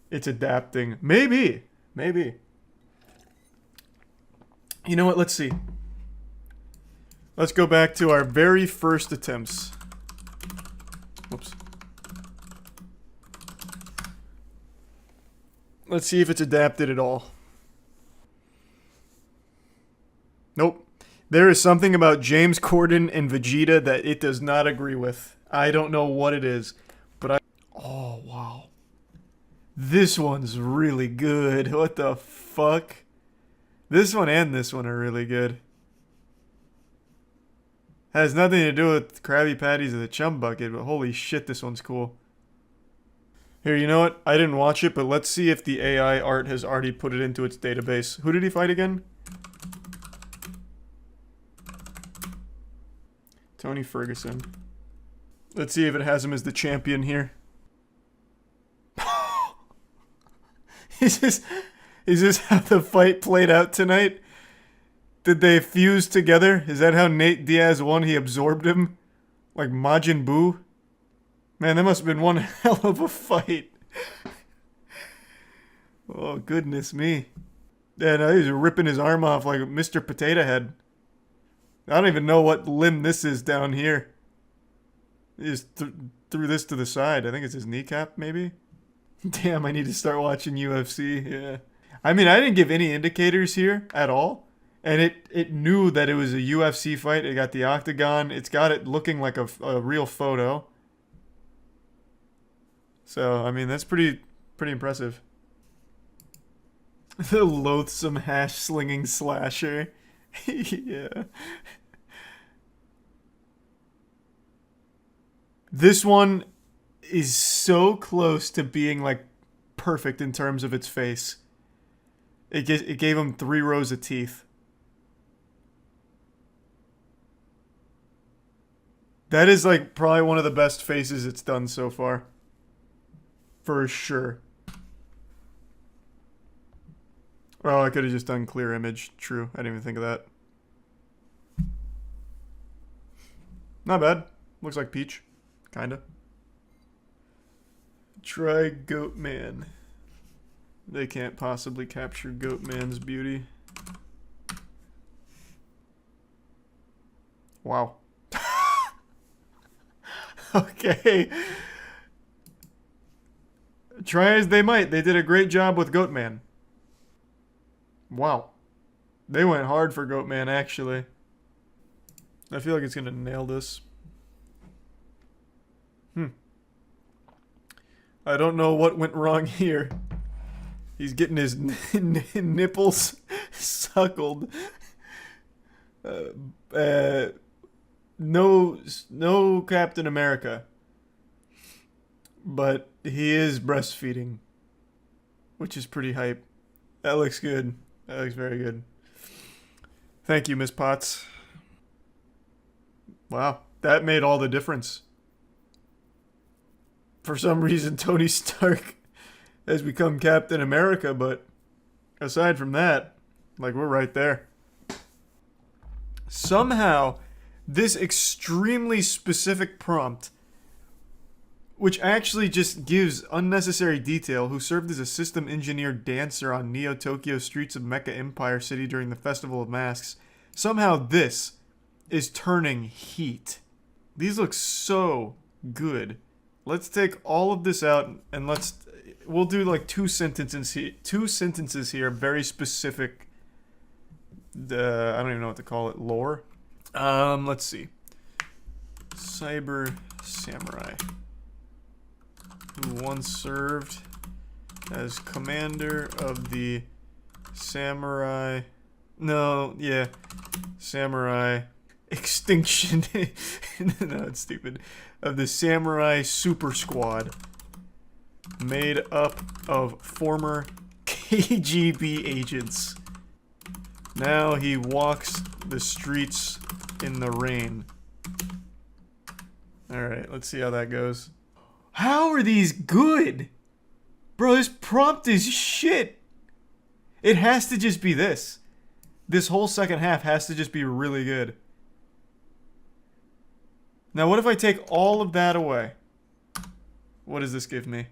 It's adapting. Maybe. Maybe. You know what? Let's see. Let's go back to our very first attempts. Whoops. Let's see if it's adapted at all. Nope. There is something about James Corden and Vegeta that it does not agree with. I don't know what it is, but I... Oh, wow. This one's really good. What the fuck? This one and this one are really good. Has nothing to do with Krabby Patties or the Chum Bucket, but holy shit, this one's cool. Here, you know what? I didn't watch it, but let's see if the AI art has already put it into its database. Who did he fight again? Tony Ferguson. Let's see if it has him as the champion here. Is this how the fight played out tonight? Did they fuse together? Is that how Nate Diaz won? He absorbed him? Like Majin Buu? Man, that must have been one hell of a fight. Oh, goodness me. Yeah, no, he's ripping his arm off like Mr. Potato Head. I don't even know what limb this is down here. He just threw this to the side. I think it's his kneecap, maybe? Damn, I need to start watching UFC. Yeah. I mean, I didn't give any indicators here at all. And it knew that it was a UFC fight. It got the octagon. It's got it looking like a real photo. So, I mean, that's pretty impressive. The loathsome hash-slinging slasher. Yeah. This one is so close to being, like, perfect in terms of its face. It gave him 3 rows of teeth. That is, like, probably one of the best faces it's done so far. For sure. Oh, I could have just done clear image. True. I didn't even think of that. Not bad. Looks like Peach. Kinda. Try Goatman. They can't possibly capture Goatman's beauty. Wow. Okay. Try as they might, they did a great job with Goatman. Wow. They went hard for Goatman, actually. I feel like it's gonna nail this. I don't know what went wrong here. He's getting his nipples suckled. No Captain America. But he is breastfeeding. Which is pretty hype. That looks good. That looks very good. Thank you, Miss Potts. Wow, that made all the difference. For some reason, Tony Stark has become Captain America, but aside from that, like, we're right there. Somehow, this extremely specific prompt, which actually just gives unnecessary detail, who served as a system engineer dancer on Neo-Tokyo streets of Mecha Empire City during the Festival of Masks, somehow this is turning heat. These look so good. let's take all of this out and we'll do like two sentences here, very specific. I don't even know what to call it. Lore. Let's see. Cyber samurai who once served as commander of the samurai. No, yeah, samurai extinction. No, it's stupid. Of the samurai super squad, made up of former KGB agents. Now he walks the streets in the rain. Alright, let's see how that goes. How are these good? Bro, this prompt is shit. It has to just be this. This whole second half has to just be really good. Now, what if I take all of that away? What does this give me?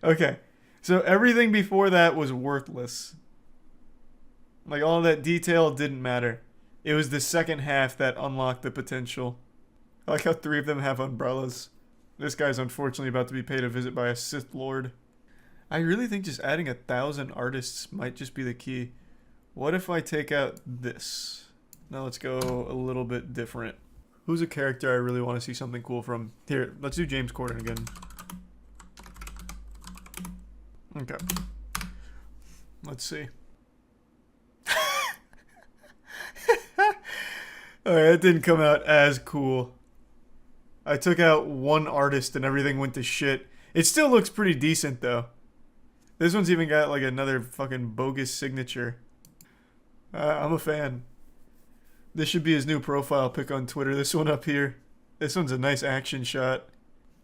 Okay, so everything before that was worthless. Like, all that detail didn't matter. It was the second half that unlocked the potential. I like how 3 of them have umbrellas. This guy's unfortunately about to be paid a visit by a Sith Lord. I really think just adding 1,000 artists might just be the key. What if I take out this? Now let's go a little bit different. Who's a character I really want to see something cool from? Here, let's do James Corden again. Okay. Let's see. Alright, that didn't come out as cool. I took out one artist and everything went to shit. It still looks pretty decent though. This one's even got like another fucking bogus signature. I'm a fan. This should be his new profile pic on Twitter. This one up here. This one's a nice action shot.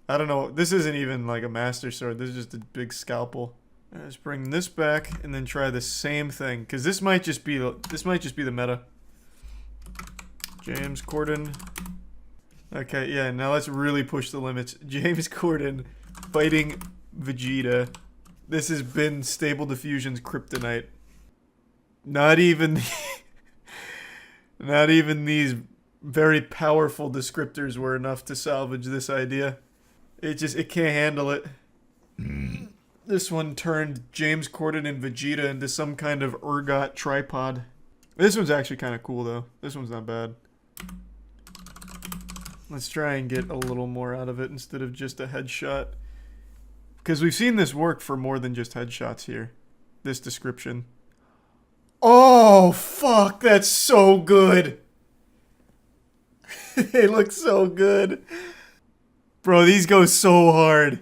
I don't know. This isn't even like a master sword. This is just a big scalpel. Let's bring this back and then try the same thing, because this might just be the meta. James Corden. Okay, yeah. Now let's really push the limits. James Corden fighting Vegeta. This has been Stable Diffusion's kryptonite. Not even these very powerful descriptors were enough to salvage this idea. It can't handle it. This one turned James Corden and Vegeta into some kind of ergot tripod. This one's actually kind of cool though. This one's not bad. Let's try and get a little more out of it instead of just a headshot. Because we've seen this work for more than just headshots here. This description. Oh, fuck, that's so good. They look so good. Bro, these go so hard.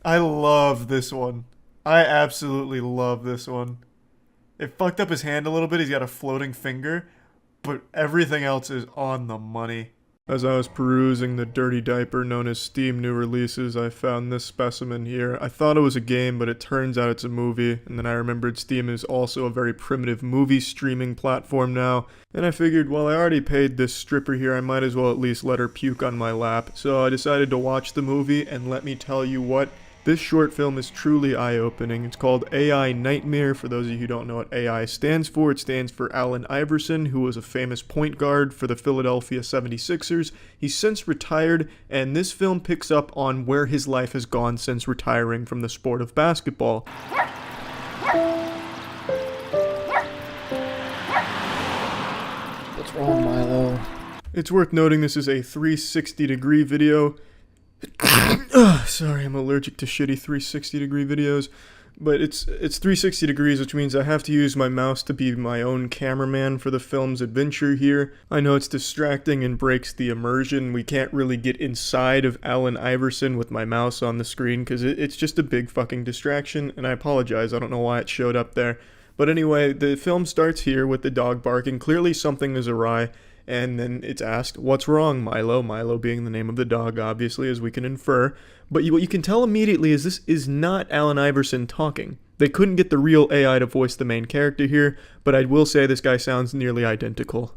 I love this one. I absolutely love this one. It fucked up his hand a little bit. He's got a floating finger. But everything else is on the money. As I was perusing the dirty diaper known as Steam new releases, I found this specimen here. I thought it was a game, but it turns out it's a movie, and then I remembered Steam is also a very primitive movie streaming platform now, and I figured, well, I already paid this stripper here, I might as well at least let her puke on my lap. So I decided to watch the movie, and let me tell you what, this short film is truly eye-opening. It's called AI Nightmare. For those of you who don't know what AI stands for, it stands for Allen Iverson, who was a famous point guard for the Philadelphia 76ers. He's since retired, and this film picks up on where his life has gone since retiring from the sport of basketball. What's wrong, Milo? It's worth noting this is a 360-degree video. Sorry, I'm allergic to shitty 360-degree videos. But it's 360 degrees, which means I have to use my mouse to be my own cameraman for the film's adventure here. I know it's distracting and breaks the immersion. We can't really get inside of Allen Iverson with my mouse on the screen because it's just a big fucking distraction, and I apologize. I don't know why it showed up there. But anyway, the film starts here with the dog barking. Clearly something is awry. And then it's asked, what's wrong, Milo? Milo being the name of the dog, obviously, as we can infer. But what you can tell immediately is this is not Allen Iverson talking. They couldn't get the real AI to voice the main character here, but I will say this guy sounds nearly identical.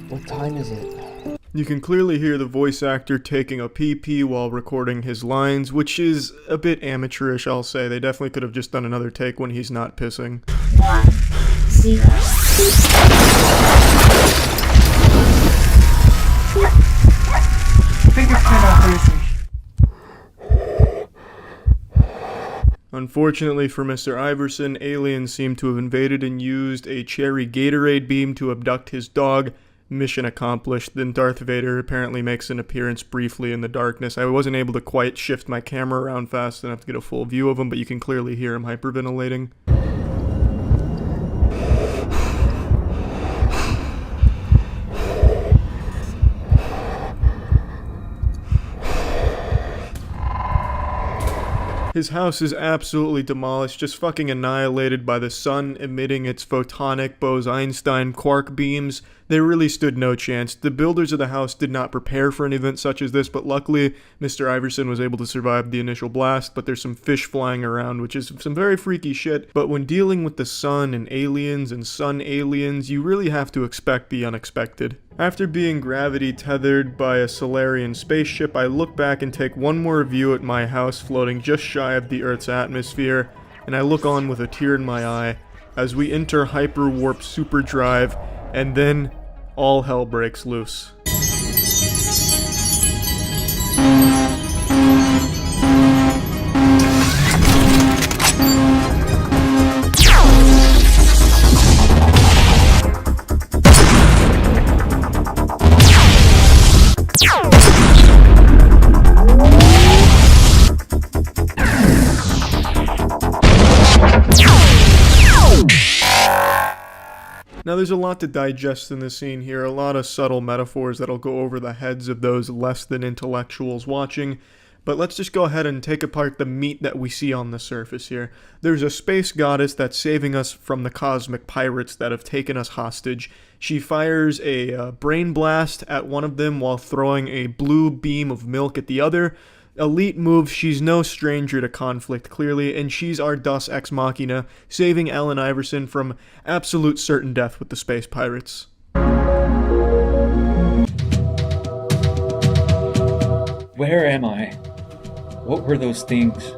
What time is it? You can clearly hear the voice actor taking a pee-pee while recording his lines, which is a bit amateurish, I'll say. They definitely could have just done another take when he's not pissing. 1, 0. Unfortunately for Mr. Iverson, aliens seem to have invaded and used a cherry Gatorade beam to abduct his dog. Mission accomplished. Then Darth Vader apparently makes an appearance briefly in the darkness. I wasn't able to quite shift my camera around fast enough to get a full view of him, but you can clearly hear him hyperventilating. His house is absolutely demolished, just fucking annihilated by the sun emitting its photonic Bose-Einstein quark beams. They really stood no chance. The builders of the house did not prepare for an event such as this, but luckily, Mr. Iverson was able to survive the initial blast, but there's some fish flying around, which is some very freaky shit. But when dealing with the sun and aliens and sun aliens, you really have to expect the unexpected. After being gravity tethered by a Solarian spaceship, I look back and take one more view at my house floating just shy of the Earth's atmosphere, and I look on with a tear in my eye as we enter hyperwarp superdrive, and then all hell breaks loose. Now there's a lot to digest in this scene here, a lot of subtle metaphors that'll go over the heads of those less than intellectuals watching, but let's just go ahead and take apart the meat that we see on the surface here. There's a space goddess that's saving us from the cosmic pirates that have taken us hostage. She fires a brain blast at one of them while throwing a blue beam of milk at the other. Elite move, she's no stranger to conflict, clearly, and she's our Deus Ex Machina, saving Allen Iverson from absolute certain death with the space pirates. Where am I? What were those things?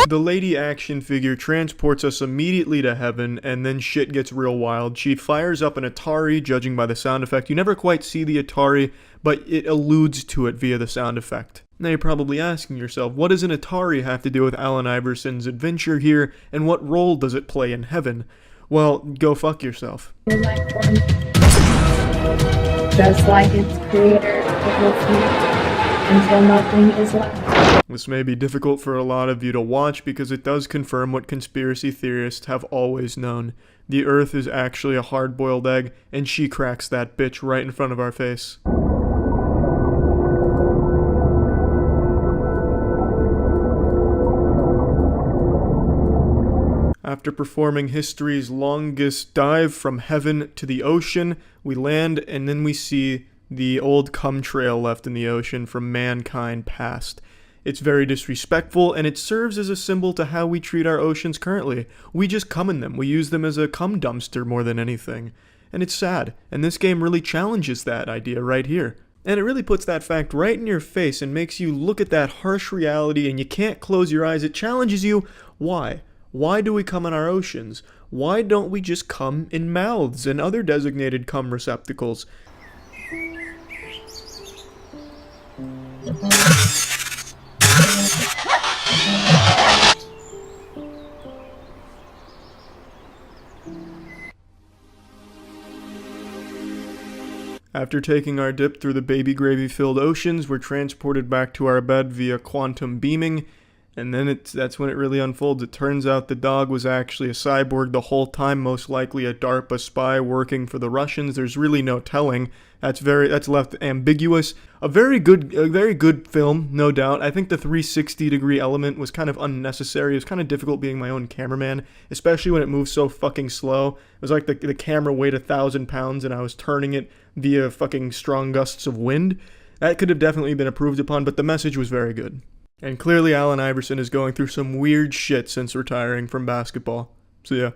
The lady action figure transports us immediately to heaven, and then shit gets real wild. She fires up an Atari, judging by the sound effect. You never quite see the Atari, but it alludes to it via the sound effect. Now you're probably asking yourself, what does an Atari have to do with Allen Iverson's adventure here, and what role does it play in heaven? Well, go fuck yourself. Just like its creator, it will feed until nothing is left. This may be difficult for a lot of you to watch because it does confirm what conspiracy theorists have always known. The Earth is actually a hard-boiled egg, and she cracks that bitch right in front of our face. After performing history's longest dive from heaven to the ocean, we land and then we see the old cum trail left in the ocean from mankind past. It's very disrespectful, and it serves as a symbol to how we treat our oceans currently. We just cum in them. We use them as a cum dumpster more than anything. And it's sad, and this game really challenges that idea right here. And it really puts that fact right in your face and makes you look at that harsh reality, and you can't close your eyes. It challenges you. Why? Why do we cum in our oceans? Why don't we just cum in mouths and other designated cum receptacles? After taking our dip through the baby gravy-filled oceans, we're transported back to our bed via quantum beaming, and then that's when it really unfolds. It turns out the dog was actually a cyborg the whole time, most likely a DARPA spy working for the Russians. There's really no telling. That's left ambiguous. A very good film, no doubt. I think the 360-degree element was kind of unnecessary. It was kind of difficult being my own cameraman, especially when it moves so fucking slow. It was like the camera weighed 1,000 pounds and I was turning it via fucking strong gusts of wind. That could have definitely been improved upon, but the message was very good. And clearly Allen Iverson is going through some weird shit since retiring from basketball. So yeah.